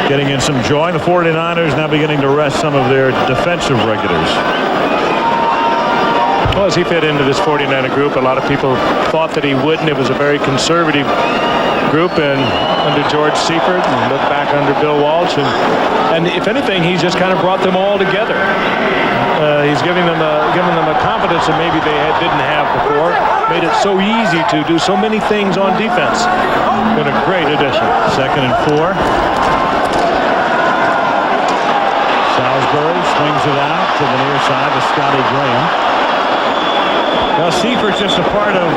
getting in some joy. The 49ers now beginning to rest some of their defensive regulars. Well, as he fit into this 49er group, a lot of people thought that he wouldn't. It was a very conservative group, and under George Seifert, and look back under Bill Walsh, and if anything, he's just kind of brought them all together. He's giving them a confidence that maybe they didn't have before. Made it so easy to do so many things on defense. Been a great addition. 2nd and 4. Salisbury swings it out to the near side to Scotty Graham. Now Seifert's just a part of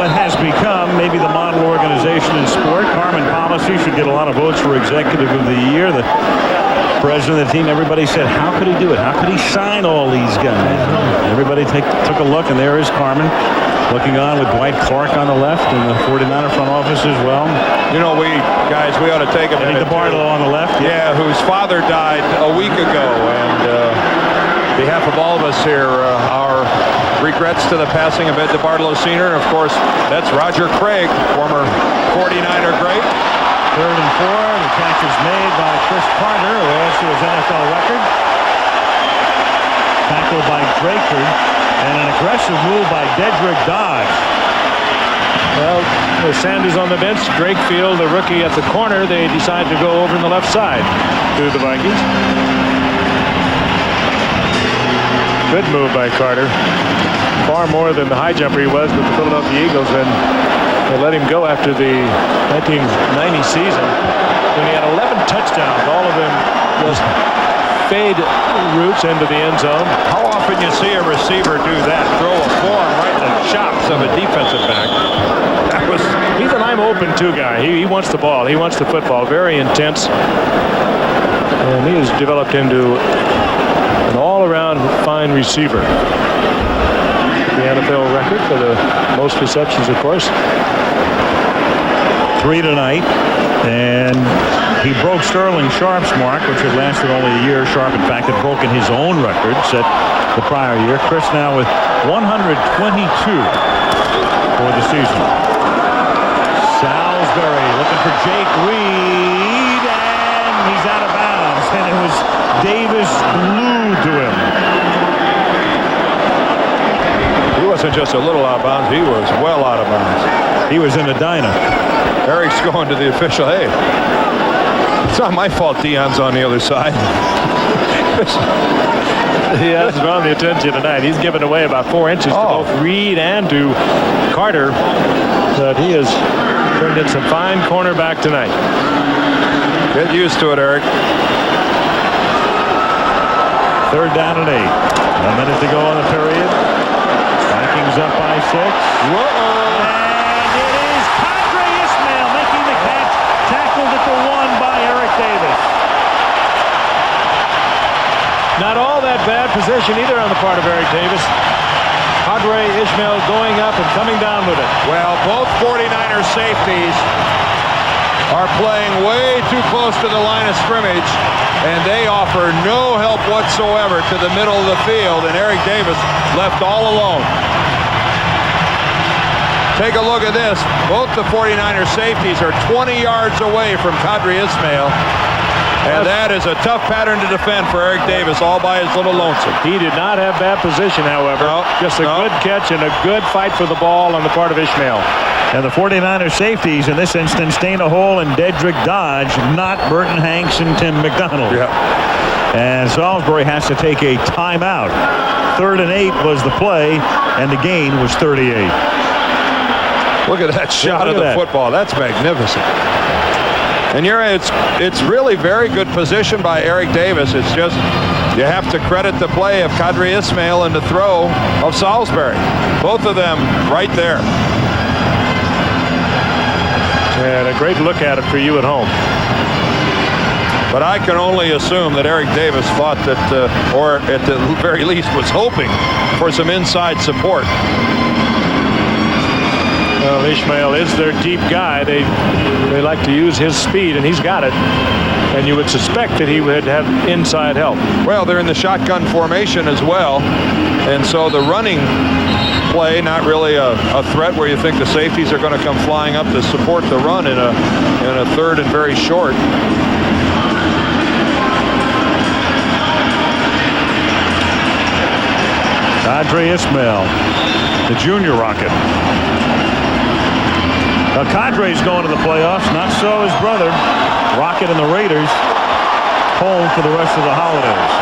what has become maybe the model organization in sport. Carmen Policy should get a lot of votes for Executive of the Year. The president of the team, everybody said, how could he do it? How could he sign all these guys? Everybody took a look, and there is Carmen looking on with Dwight Clark on the left and the 49er front office as well. We ought to take a minute. Eddie DeBartolo on the left. Yeah, whose father died a week ago, and on behalf of all of us here, our regrets to the passing of Ed DeBartolo Sr. Of course, that's Roger Craig, former 49er great. 3rd and 4. The catch is made by Chris Carter, who adds to his NFL record. Tackled by Draker, and an aggressive move by Dedrick Dodge. Well, with Sanders on the bench, Drakefield, the rookie at the corner, they decide to go over on the left side to the Vikings. Good move by Carter. Far more than the high jumper he was with the Philadelphia Eagles, and they let him go after the 1990 season when he had 11 touchdowns, all of them just fade routes into the end zone. How often you see a receiver do that? Throw a form right in the chops of a defensive back. He's an I'm open to guy. He wants the ball. He wants the football. Very intense. And he has developed into an all-around fine receiver. The NFL record for the most receptions, of course. 3 tonight, and he broke Sterling Sharp's mark, which had lasted only a year. Sharp, in fact, had broken his own record set the prior year. Chris now with 122 for the season. Salisbury looking for Jake Reed, and he's out of bounds, and it was Davis glued to him. He wasn't just a little out of bounds, he was well out of bounds. He was in a diner. Eric's going to the official. Hey, it's not my fault Dion's on the other side. He has drawn the attention tonight. He's given away about 4 inches to both Reed and to Carter. But he has turned in some fine cornerback tonight. Get used to it, Eric. 3rd down and 8. A minute to go on the period. Vikings up by 6. Whoa! And it is Padre Ismail making the catch. Tackled at the 1 by Eric Davis. Not all that bad position either on the part of Eric Davis. Padre Ishmael going up and coming down with it. Well, both 49er safeties are playing way too close to the line of scrimmage, and they offer no help whatsoever to the middle of the field, and Eric Davis left all alone. Take a look at this. Both the 49er safeties are 20 yards away from Padre Ishmael. And that is a tough pattern to defend for Eric Davis all by his little lonesome. He did not have bad position, however. Just a good catch and a good fight for the ball on the part of Ishmael. And the 49er safeties in this instance, Dana Hall and Dedrick Dodge, not Burton Hanks and Tim McDonald. Yeah. And Salisbury has to take a timeout. 3rd and 8 was the play, and the gain was 38. Look at that shot of the football. That's magnificent. And you're right, it's really very good position by Eric Davis. It's just you have to credit the play of Kadri Ismail and the throw of Salisbury. Both of them right there. And a great look at it for you at home. But I can only assume that Eric Davis thought that, or at the very least was hoping for some inside support. Well, Ishmael is their deep guy. They like to use his speed, and he's got it. And you would suspect that he would have inside help. Well, they're in the shotgun formation as well. And so the running play, not really a threat where you think the safeties are going to come flying up to support the run in a 3rd and very short. Kadri Ismail, the junior Rocket. Now, Kadri's going to the playoffs, not so his brother. Rocket and the Raiders home for the rest of the holidays.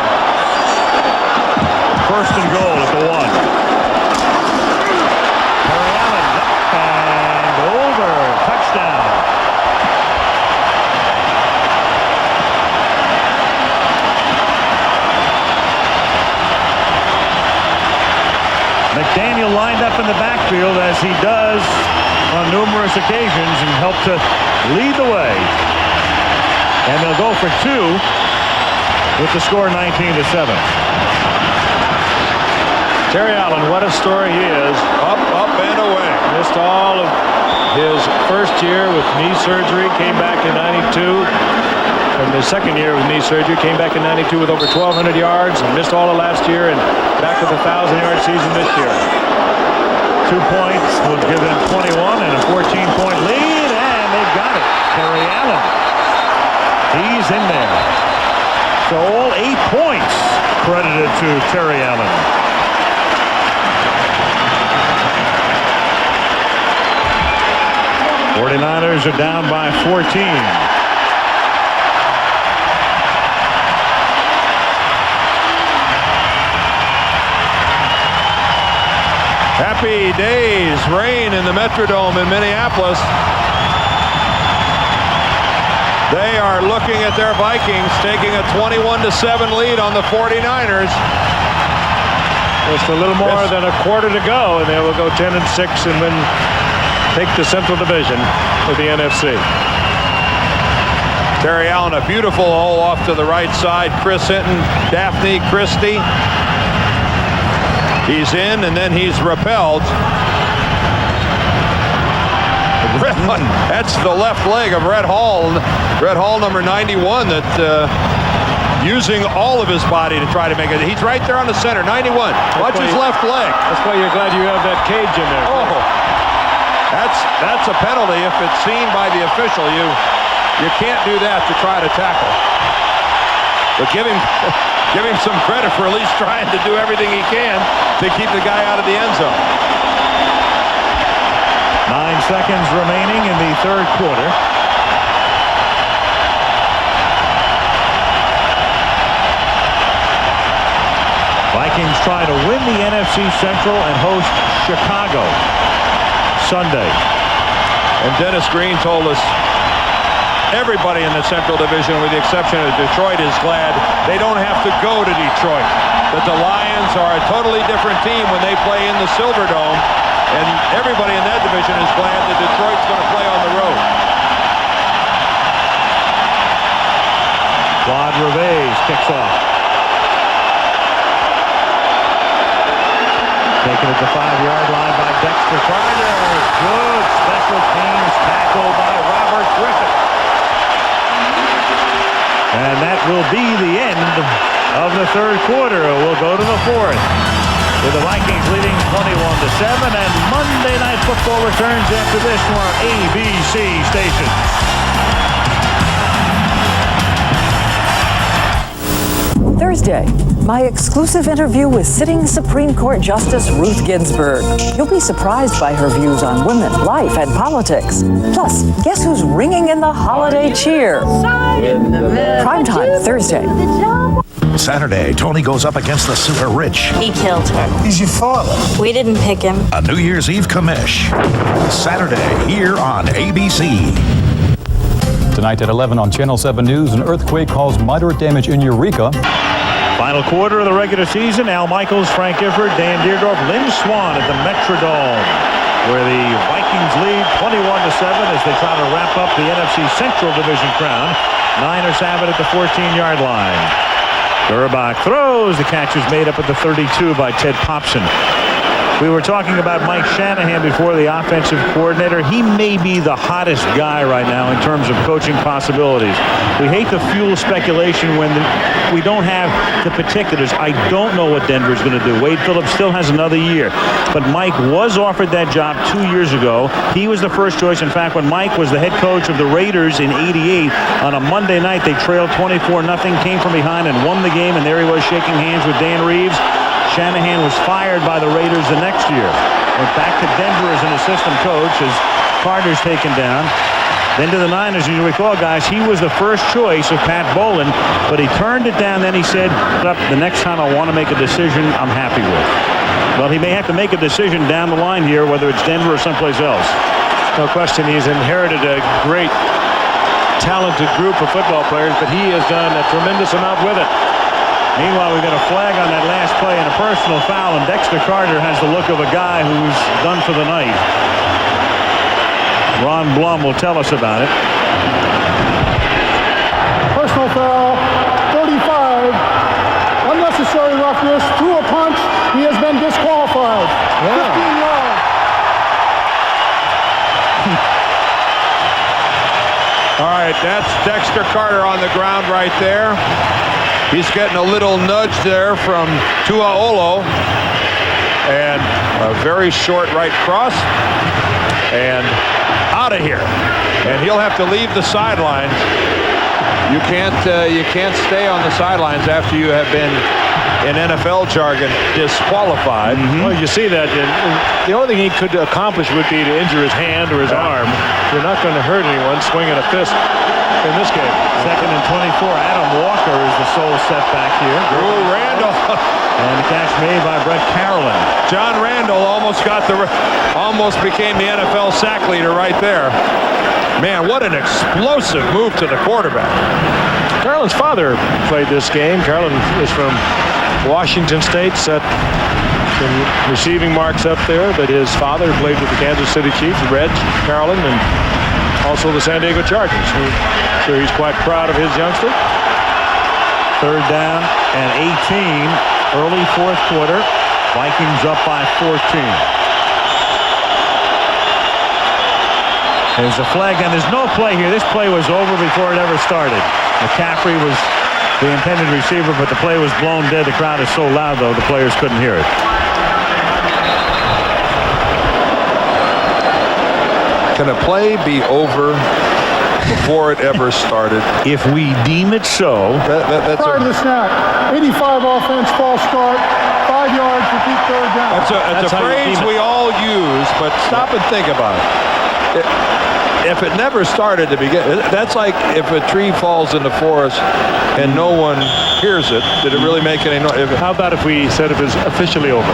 1st and goal at the 1. Terry Allen and over. Touchdown. McDaniel lined up in the backfield as he does on numerous occasions and helped to lead the way. And they'll go for 2 with the score 19-7. Terry Allen, what a story he is. Up and away. Missed all of his first year with knee surgery, came back in 92. And the second year with knee surgery, came back in 92 with over 1,200 yards and missed all of last year and back with a 1,000-yard season this year. 2 points would give them 21 and a 14-point lead, and they've got it. Terry Allen. He's in there. So all 8 points credited to Terry Allen. '49ers are down by 14. Happy days, rain in the Metrodome in Minneapolis. They are looking at their Vikings taking a 21-7 lead on the 49ers. Just a little more than a quarter to go, and they will go 10-6 and take the Central Division of the NFC. Terry Allen, a beautiful hole off to the right side. Chris Hinton, Daphne Christie. He's in, and then he's repelled. That's the left leg of Red Hall. Red Hall, number 91, that using all of his body to try to make it. He's right there on the center, 91. Watch his left leg. That's why you're glad you have that cage in there. Oh, that's a penalty if it's seen by the official. You can't do that to try to tackle. But give him some credit for at least trying to do everything he can to keep the guy out of the end zone. 9 seconds remaining in the 3rd quarter. Vikings try to win the NFC Central and host Chicago Sunday. And Dennis Green told us everybody in the Central Division, with the exception of Detroit, is glad they don't have to go to Detroit. That the Lions are a totally different team when they play in the Silverdome. And everybody in that division is glad that Detroit's going to play on the road. Claude Reves kicks off. Taken at the 5-yard line by Dexter Carter. Good special teams tackle by Robert Griffin. And that will be the end of the third quarter. We'll go to the fourth, with the Vikings leading 21-7, and Monday Night Football returns after this to our ABC station. Thursday, my exclusive interview with sitting Supreme Court Justice Ruth Ginsburg. You'll be surprised by her views on women, life, and politics. Plus, guess who's ringing in the holiday cheer? Primetime Thursday. Saturday, Tony goes up against the super rich. He killed her. He's your father. We didn't pick him. A New Year's Eve commish. Saturday, here on ABC. Tonight at 11 on Channel 7 News, an earthquake caused moderate damage in Eureka. Final quarter of the regular season. Al Michaels, Frank Gifford, Dan Deerdorf, Lynn Swan at the Metrodome, where the Vikings lead 21-7 as they try to wrap up the NFC Central Division crown. Niners have it at the 14-yard line. Durbach throws. The catch is made up at the 32 by Ted Popson. We were talking about Mike Shanahan before, the offensive coordinator. He may be the hottest guy right now in terms of coaching possibilities. We hate to fuel speculation when we don't have the particulars. I don't know what Denver's going to do. Wade Phillips still has another year. But Mike was offered that job 2 years ago. He was the first choice. In fact, when Mike was the head coach of the Raiders in '88, on a Monday night, they trailed 24-0, came from behind and won the game, and there he was shaking hands with Dan Reeves. Shanahan was fired by the Raiders the next year. Went back to Denver as an assistant coach as Carter's taken down. Then to the Niners. As you recall, guys, he was the first choice of Pat Bowlen, but he turned it down. Then he said, the next time I want to make a decision I'm happy with. Well, he may have to make a decision down the line here, whether it's Denver or someplace else. No question, he's inherited a great, talented group of football players, but he has done a tremendous amount with it. Meanwhile, we got a flag on that last play and a personal foul, and Dexter Carter has the look of a guy who's done for the night. Ron Blum will tell us about it. Personal foul, 35. Unnecessary roughness, threw a punch. He has been disqualified. 15 yards. All right, that's Dexter Carter on the ground right there. He's getting a little nudge there from Tuaolo, and a very short right cross, and out of here. And he'll have to leave the sidelines. You can't stay on the sidelines after you have been, in NFL jargon, disqualified. Well, you see that. The only thing he could accomplish would be to injure his hand or his arm. You're not going to hurt anyone swinging a fist in this game. 2nd and 24. Adam Walker is the sole setback here. Drew Randall. And the catch made by Brett Carolyn. John Randall almost became the NFL sack leader right there. Man, what an explosive move to the quarterback. Carolyn's father played this game. Carolyn is from Washington State, set some receiving marks up there, but his father played with the Kansas City Chiefs, Red Carolyn, and also the San Diego Chargers. I'm sure he's quite proud of his youngster. 3rd down and 18, early 4th quarter. Vikings up by 14. There's a flag, and there's no play here. This play was over before it ever started. McCaffrey was the intended receiver, but the play was blown dead. The crowd is so loud, though, the players couldn't hear it. Can a play be over before it ever started? If we deem it so. That's prior to the snap, 85 offense, false start, 5 yards, repeat 3rd down. That's a phrase we all use, but stop and think about it. If it never started to begin, that's like if a tree falls in the forest and no one hears it, did it really make any noise? How about if we said it was officially over?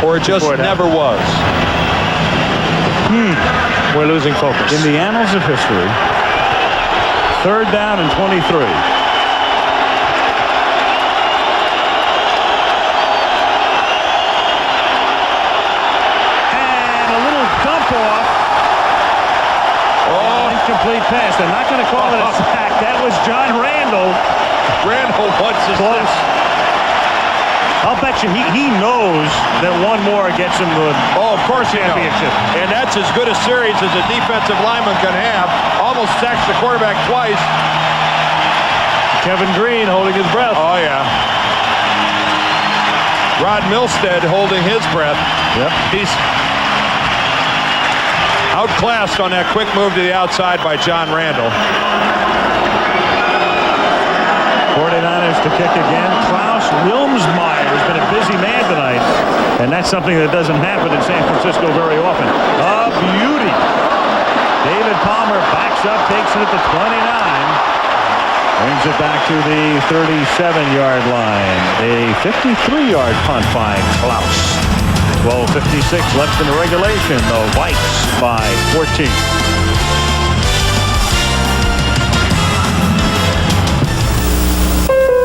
Or it just never was? We're losing focus. In the annals of history, 3rd down and 23. And a little dump off. Incomplete pass. They're not going to call it a sack. That was John Randall. Randall wants his close. Up I'll bet you he knows that one more gets him the of course championship. And that's as good a series as a defensive lineman can have. Almost sacks the quarterback twice. Kevin Green holding his breath. Oh, yeah. Rod Milstead holding his breath. Yep. He's outclassed on that quick move to the outside by John Randall. 49ers to kick again. Klaus Wilmsmeyer has been a busy man tonight, and that's something that doesn't happen in San Francisco very often. A beauty. David Palmer backs up, takes it at the 29. Brings it back to the 37-yard line. A 53-yard punt by Klaus. 12:56 left in the regulation. The Vikes by 14.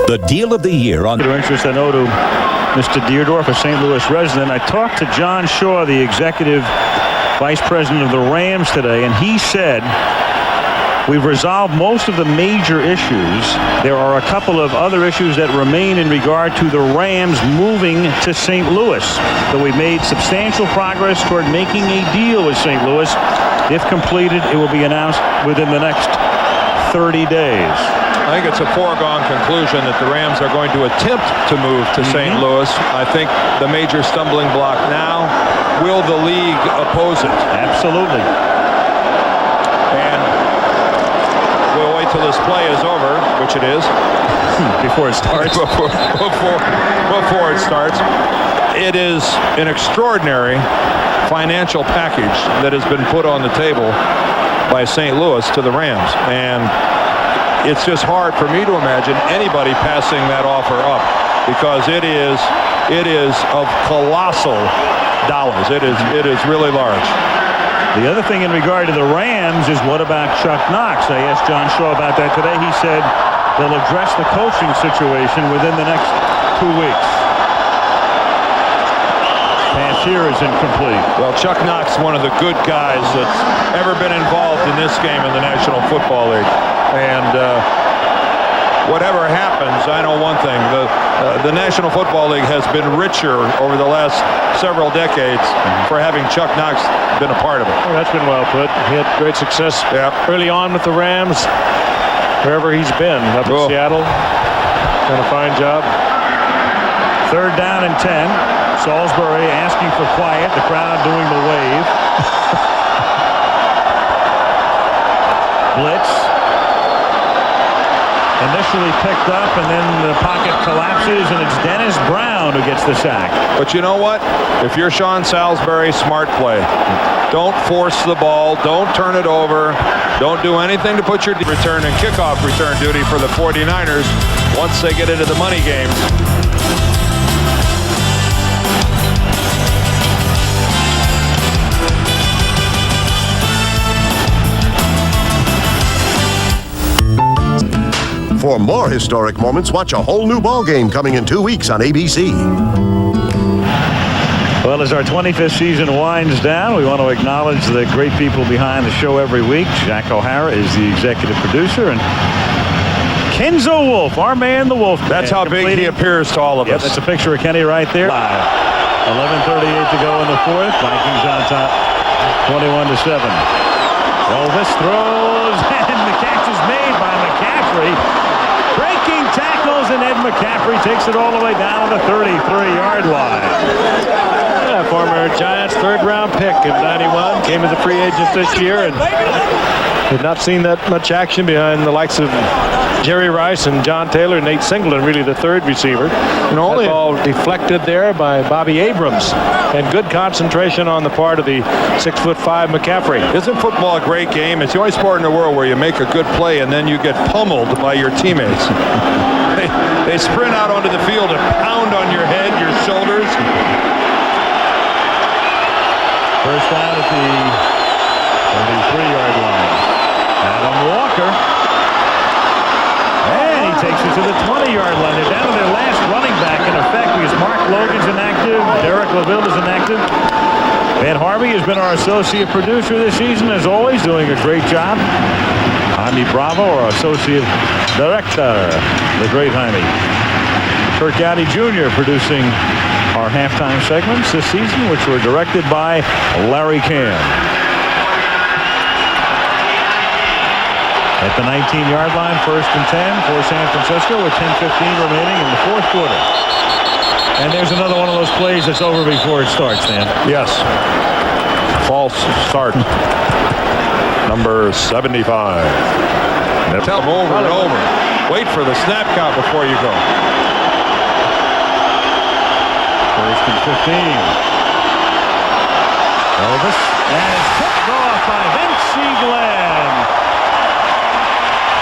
The deal of the year on interest, I know, to Mr. Deerdorf, a St. Louis resident. I talked to John Shaw, the executive vice president of the Rams today, and he said, we've resolved most of the major issues. There are a couple of other issues that remain in regard to the Rams moving to St. Louis. So we've made substantial progress toward making a deal with St. Louis. If completed, it will be announced within the next 30 days. I think it's a foregone conclusion that the Rams are going to attempt to move to St. Louis. I think the major stumbling block now, will the league oppose it? Absolutely. And we'll wait till this play is over, which it is. Before it starts. before it starts. It is an extraordinary financial package that has been put on the table by St. Louis to the Rams. And it's just hard for me to imagine anybody passing that offer up, because it is of colossal dollars. It is really large. The other thing in regard to the Rams is, what about Chuck Knox? I asked John Shaw about that today. He said they'll address the coaching situation within the next 2 weeks. Pass here is incomplete. Well, Chuck Knox, one of the good guys that's ever been involved in this game in the National Football League. And whatever happens, I know one thing. The National Football League has been richer over the last several decades for having Chuck Knox been a part of it. Oh, that's been well put. He had great success early on with the Rams, wherever he's been. Up in Seattle. Done a fine job. 3rd down and 10. Salisbury asking for quiet. The crowd doing the wave. Blitz. Initially picked up, and then the pocket collapses, and it's Dennis Brown who gets the sack. But you know what? If you're Sean Salisbury, smart play. Don't force the ball. Don't turn it over. Don't do anything to put your return and kickoff return duty for the 49ers once they get into the money game. For more historic moments, watch a whole new ball game coming in 2 weeks on ABC. Well, as our 25th season winds down, we want to acknowledge the great people behind the show every week. Jack O'Hara is the executive producer, and Kenzo Wolf, our man, the Wolf. That's how big he appears to all of us. That's a picture of Kenny right there. 11:38 to go in the 4th. Vikings on top, 21-7. Elvis throws, and the catch is made by McCaffrey. Breaking tackles, and Ed McCaffrey takes it all the way down to the 33-yard line. Former Giants 3rd-round pick in '91, came as a free agent this year, and had not seen that much action behind the likes of Jerry Rice and John Taylor and Nate Singleton, really the 3rd receiver. And only all deflected there by Bobby Abrams, and good concentration on the part of the 6'5" McCaffrey. Isn't football a great game? It's the only sport in the world where you make a good play and then you get pummeled by your teammates. They sprint out onto the field and pound on your head, your shoulders. First down at the 33-yard line. Adam Walker. And he takes it to the 20-yard line. They're down to their last running back in effect, because Mark Logan's inactive. Derek LaVille is inactive. Ben Harvey has been our associate producer this season, as always, doing a great job. Jaime Bravo, our associate director, the great Jaime. Kirk Gowdy Jr. producing our halftime segments this season, which were directed by Larry Cam. At the 19-yard line, 1st and 10 for San Francisco with 10:15 remaining in the fourth quarter. And there's another one of those plays that's over before it starts, Dan. Yes. False start. Number 75. Tell them over and over. Wait for the snap count before you go. 1st and 15. Elvis. And it's picked off by Vince Glenn.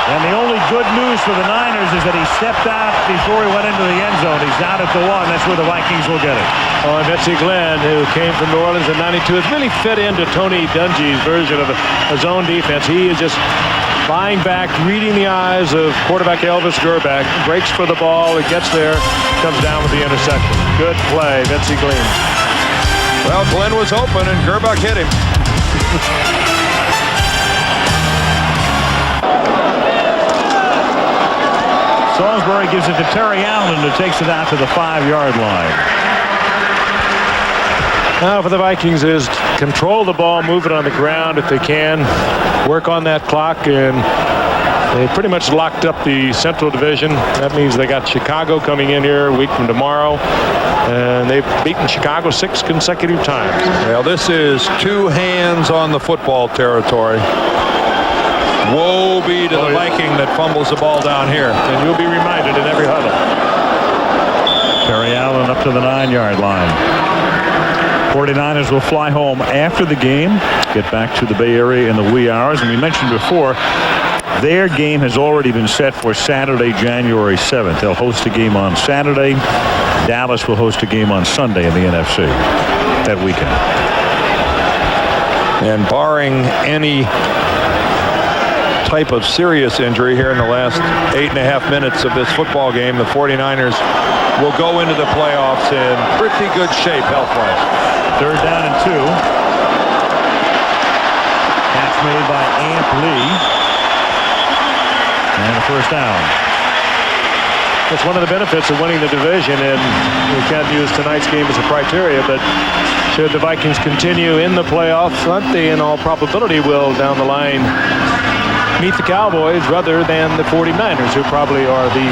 And the only good news for the Niners is that he stepped out before he went into the end zone. He's out at the 1. That's where the Vikings will get it. Oh, and Vince Glenn, who came from New Orleans in '92, has really fit into Tony Dungy's version of a zone defense. He is just lying back, reading the eyes of quarterback Elvis Grbac, breaks for the ball, it gets there, comes down with the interception. Good play, Vince Glenn. Well, Glenn was open and Grbac hit him. Salisbury gives it to Terry Allen, who takes it out to the 5-yard line. Now for the Vikings is control the ball, move it on the ground if they can, work on that clock, and they pretty much locked up the Central Division. That means they got Chicago coming in here a week from tomorrow, and they've beaten Chicago 6 consecutive times. Well, this is 2 hands on the football territory. Woe be to the Viking that fumbles the ball down here. And you'll be reminded in every huddle. Terry Allen up to the 9-yard line. 49ers will fly home after the game, get back to the Bay Area in the wee hours. And we mentioned before, their game has already been set for Saturday, January 7th. They'll host a game on Saturday. Dallas will host a game on Sunday in the NFC that weekend. And barring any type of serious injury here in the last 8.5 minutes of this football game, the 49ers will go into the playoffs in pretty good shape health-wise. 3rd down and 2. Catch made by Amp Lee. And a 1st down. That's one of the benefits of winning the division, and we can't use tonight's game as a criteria, but should the Vikings continue in the playoffs, they in all probability will down the line meet the Cowboys rather than the 49ers, who probably are the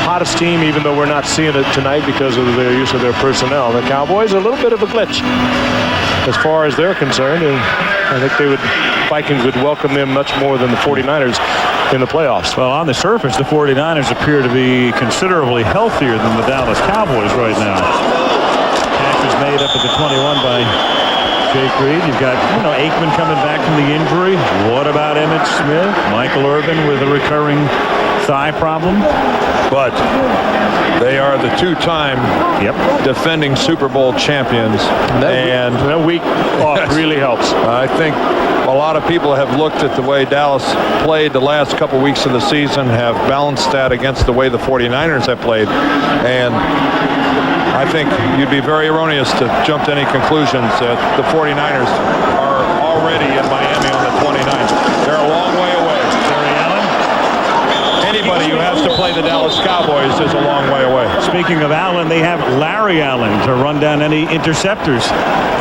hottest team, even though we're not seeing it tonight because of their use of their personnel. The Cowboys are a little bit of a glitch as far as they're concerned, and I think Vikings would welcome them much more than the 49ers in the playoffs. Well, on the surface, the 49ers appear to be considerably healthier than the Dallas Cowboys right now. Catch is made up at the 21 by Jake Reed. You've got, Aikman coming back from the injury. What about Emmitt Smith? Michael Irvin with a recurring thigh problem. But they are the 2-time defending Super Bowl champions. And that week off really helps. I think a lot of people have looked at the way Dallas played the last couple weeks of the season, have balanced that against the way the 49ers have played. And I think you'd be very erroneous to jump to any conclusions that the 49ers are already in Miami on the 29th. They're a long way away. Terry Allen. Anybody who has to play the Dallas Cowboys is a long way away. Speaking of Allen, they have Larry Allen to run down any interceptors.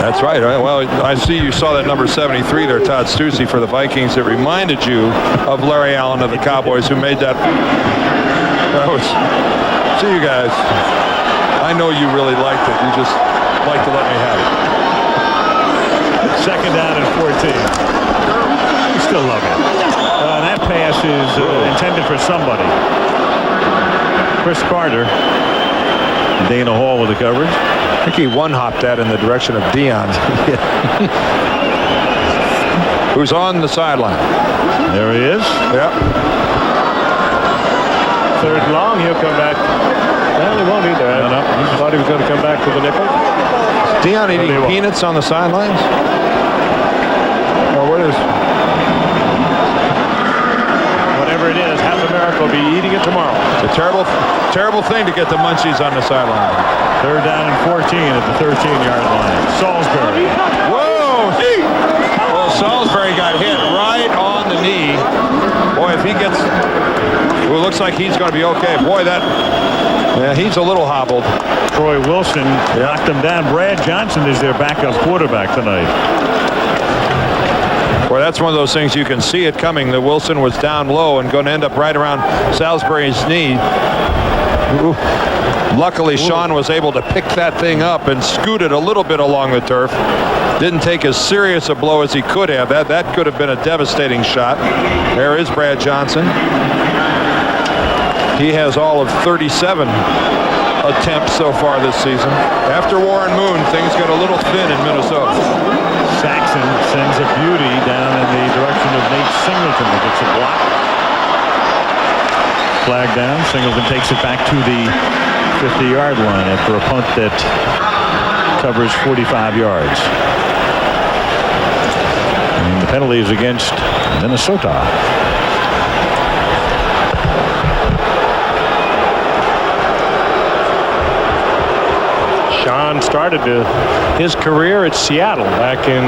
That's right. Well, I see you saw that number 73 there, Todd Stussy, for the Vikings. It reminded you of Larry Allen of the Cowboys, who made that. See you guys. I know you really liked it. You just like to let me have it. 2nd down and 14. You still love it. That pass is intended for somebody. Chris Carter. Dana Hall with the coverage. I think he one-hopped that in the direction of Dion. Who's on the sideline. There he is. Yep. 3rd and long, he'll come back. Well, he won't either. I thought he was going to come back to the nickel. Dion eating peanuts on the sidelines? Or what is? Whatever it is, half America will be eating it tomorrow. It's a terrible thing to get the munchies on the sideline. 3rd down and 14 at the 13-yard line. Salisbury. Whoa! Well, Salisbury got hit right on the knee. Boy, if he gets who looks like he's going to be okay. Boy, he's a little hobbled. Troy Wilson knocked him down. Brad Johnson is their backup quarterback tonight. Well, that's one of those things you can see it coming. That Wilson was down low and going to end up right around Salisbury's knee. Ooh. Luckily, Sean was able to pick that thing up and scoot it a little bit along the turf. Didn't take as serious a blow as he could have. That could have been a devastating shot. There is Brad Johnson. He has all of 37 attempts so far this season. After Warren Moon, things got a little thin in Minnesota. Saxon sends a beauty down in the direction of Nate Singleton that gets a block. Flag down. Singleton takes it back to the 50-yard line after a punt that covers 45 yards. And the penalty is against Minnesota. Sean started his career at Seattle back in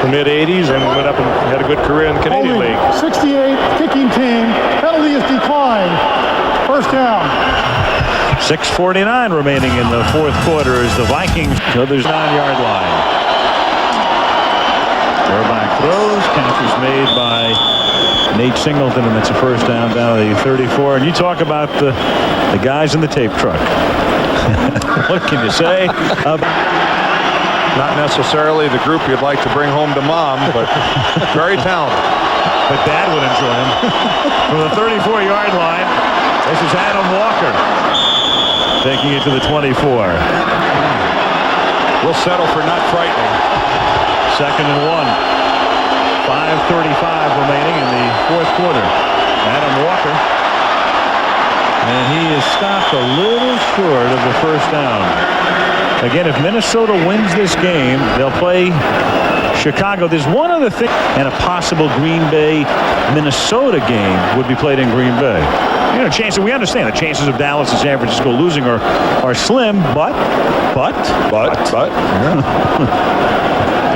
the mid-'80s and went up and had a good career in the Canadian League. 68 kicking team. Penalty is declined. First down. 6:49 remaining in the fourth quarter as the Vikings go to the 9-yard line. Throwback throws. Catch is made by Nate Singleton, and that's a first down to the 34. And you talk about the guys in the tape truck. What can you say? Not necessarily the group you'd like to bring home to mom, but very talented. But Dad would enjoy him. From the 34-yard line, this is Adam Walker taking it to the 24. We'll settle for not frightening. 2nd and 1. 5:35 remaining in the fourth quarter. Adam Walker. And he is stopped a little short of the first down. Again, if Minnesota wins this game, they'll play Chicago. There's one other thing, and a possible Green Bay Minnesota game would be played in Green Bay. You know, chances, we understand the chances of Dallas and San Francisco losing are slim, but.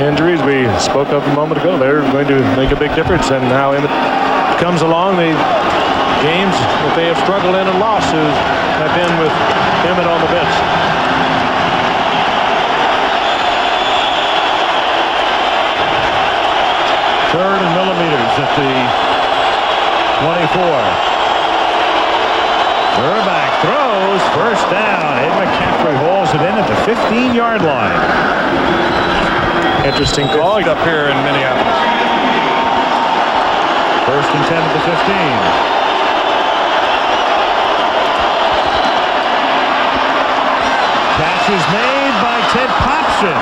Injuries we spoke of a moment ago, they're going to make a big difference. And how Emmett comes along, the games that they have struggled in and lost have been with Emmett on the bench. Third and millimeters at the 24. Burback throws, first down. Ed McCaffrey hauls it in at the 15-yard line. Interesting call up here in Minneapolis. First and 10 at the 15. Catch is made by Ted Popson,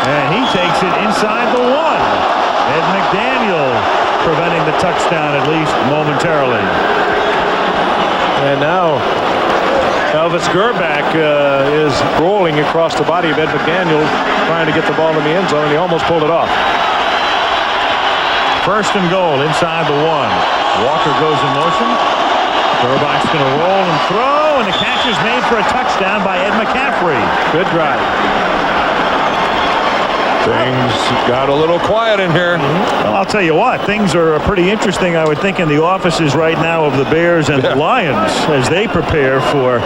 and he takes it inside the 1. Ed McDaniel preventing the touchdown, at least momentarily. And now Elvis Gerback is rolling across the body of Ed McDaniel, trying to get the ball in the end zone, and he almost pulled it off. First and goal inside the 1. Walker goes in motion. Gerback's going to roll and throw, and the catch is made for a touchdown by Ed McCaffrey. Good drive. Things got a little quiet in here. Well, I'll tell you what, things are pretty interesting, I would think, in the offices right now of the Bears and the Lions as they prepare for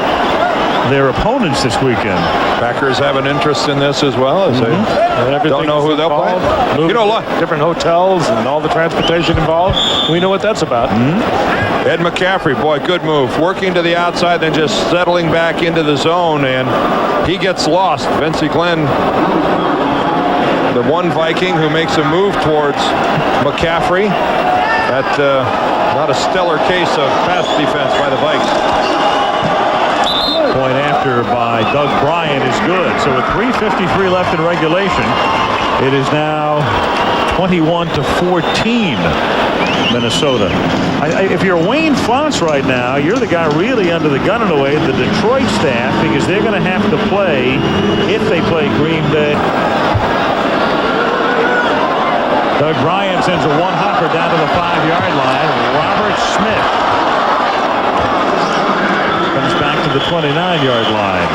their opponents this weekend. Packers have an interest in this as well, as they don't know who they'll play. You know, different hotels and all the transportation involved. We know what that's about. Ed McCaffrey, boy, good move. Working to the outside, then just settling back into the zone, and he gets lost. Vincey Glenn, the one Viking who makes a move towards McCaffrey. That not a stellar case of pass defense by the Vikes. Point after by Doug Bryant is good. So with 3:53 left in regulation, it is now 21-14 Minnesota. If you're Wayne Fonts right now, you're the guy really under the gun in a way, the Detroit staff, because they're going to have to play, if they play Green Bay. Doug Bryant sends a one-hopper down to the 5-yard line. Robert Smith comes back to the 29-yard line.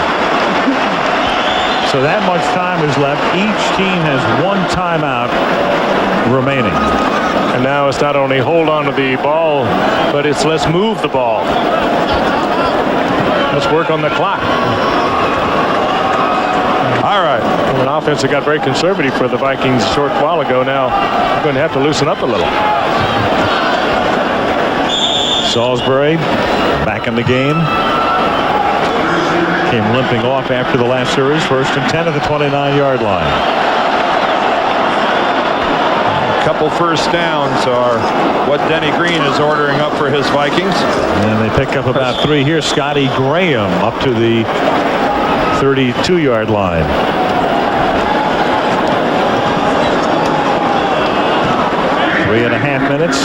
So that much time is left. Each team has one timeout remaining. And now it's not only hold on to the ball, but it's let's move the ball. Let's work on the clock. All right. Well, an offense that got very conservative for the Vikings a short while ago. Now they're going to have to loosen up a little. Salisbury back in the game. Came limping off after the last series. 1st and 10 at the 29-yard line. A couple first downs are what Denny Green is ordering up for his Vikings. And they pick up about 3 here. Scotty Graham up to the 32-yard line. Three and a half minutes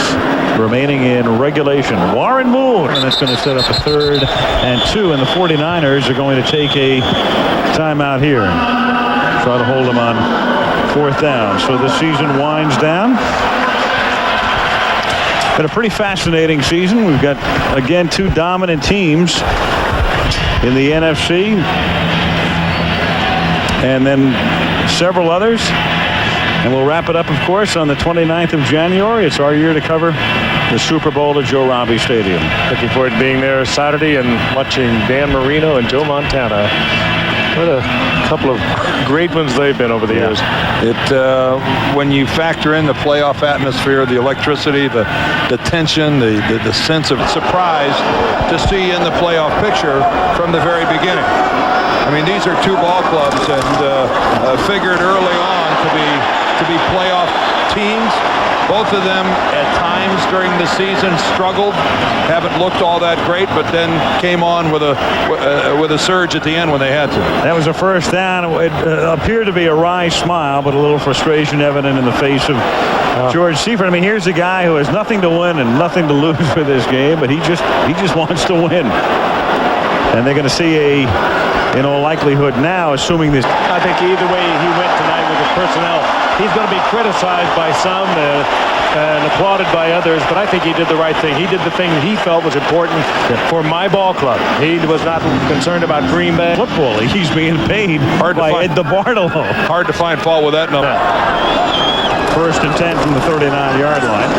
remaining in regulation. Warren Moon, and it's going to set up a 3rd and 2, and the 49ers are going to take a timeout here and try to hold them on 4th down. So the season winds down. Been a pretty fascinating season. We've got, again, 2 dominant teams in the NFC, and then several others. And we'll wrap it up, of course, on the 29th of January. It's our year to cover the Super Bowl at Joe Robbie Stadium. Looking forward to being there Saturday and watching Dan Marino and Joe Montana. What a couple of great ones they've been over the years. When you factor in the playoff atmosphere, the electricity, the tension, the sense of surprise to see in the playoff picture from the very beginning. I mean, these are 2 ball clubs and figured early on to be playoff teams. Both of them at times during the season struggled, haven't looked all that great, but then came on with a surge at the end when they had to. That was a first down. It appeared to be a wry smile, but a little frustration evident in the face of George Seifert. I mean, here's a guy who has nothing to win and nothing to lose for this game, but he just wants to win. And they're going to see in all likelihood now, assuming this. I think either way he went tonight with his personnel, he's going to be criticized by some and applauded by others, but I think he did the right thing. He did the thing that he felt was important for my ball club. He was not concerned about Green Bay. Football, he's being paid by Ed DeBartolo. Hard to find fault with that number. 1st and 10 from the 39-yard line.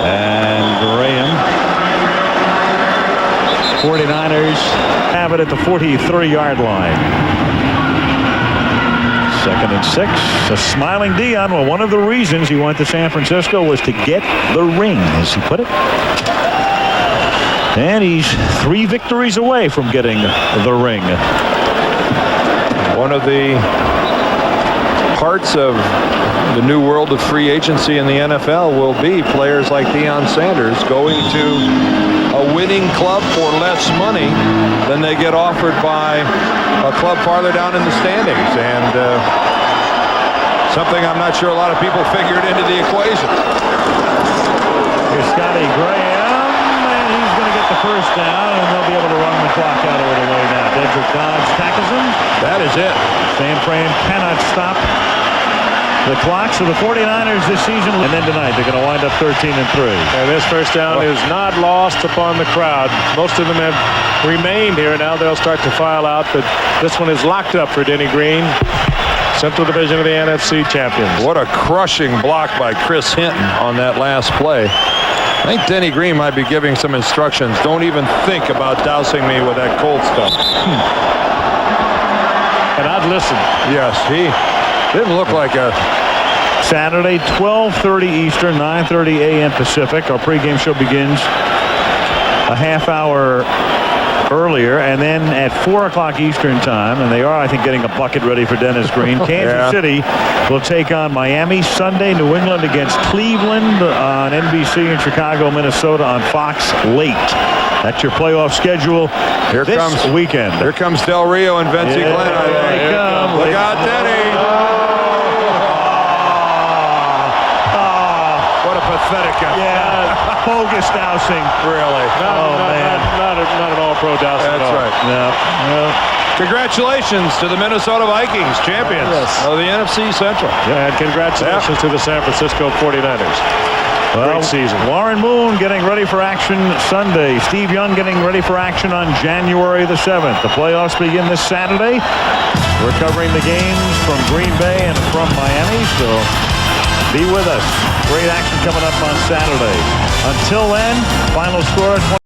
And Graham. 49ers have it at the 43-yard line. 2nd and 6. A smiling Dion. Well, one of the reasons he went to San Francisco was to get the ring, as he put it. And he's 3 victories away from getting the ring. One of the parts of the new world of free agency in the NFL will be players like Deion Sanders going to a winning club for less money than they get offered by a club farther down in the standings, and something I'm not sure a lot of people figured into the equation. Here's Scotty Graham, and he's going to get the first down, and they'll be able to run the clock out of the way now. Dedrick Dodge tackles him. That is it. San Fran cannot stop the clock. So the 49ers this season, and then tonight they're going to wind up 13-3. And this first down is not lost upon the crowd. Most of them have remained here. Now they'll start to file out, but this one is locked up for Denny Green, Central Division of the NFC champions. What a crushing block by Chris Hinton on that last play. I think Denny Green might be giving some instructions. Don't even think about dousing me with that cold stuff. And I'd listen. Yes, he didn't look like a... Saturday, 12:30 Eastern, 9:30 a.m. Pacific. Our pregame show begins a half hour earlier, and then at 4 o'clock Eastern time, and they are, I think, getting a bucket ready for Dennis Green. Kansas City will take on Miami Sunday, New England against Cleveland on NBC, and Chicago, Minnesota on Fox late. That's your playoff schedule this weekend. Here comes Del Rio and Vince Glenn. Look out, Denny. Pathetic. Bogus dousing. Really? Not an all-pro dousing. That's right. No. Congratulations to the Minnesota Vikings, champions of the NFC Central. And congratulations to the San Francisco 49ers. Well, great season. Warren Moon getting ready for action Sunday. Steve Young getting ready for action on January the 7th. The playoffs begin this Saturday. We're covering the games from Green Bay and from Miami, so Be with us. Great action coming up on Saturday. Until then, final score at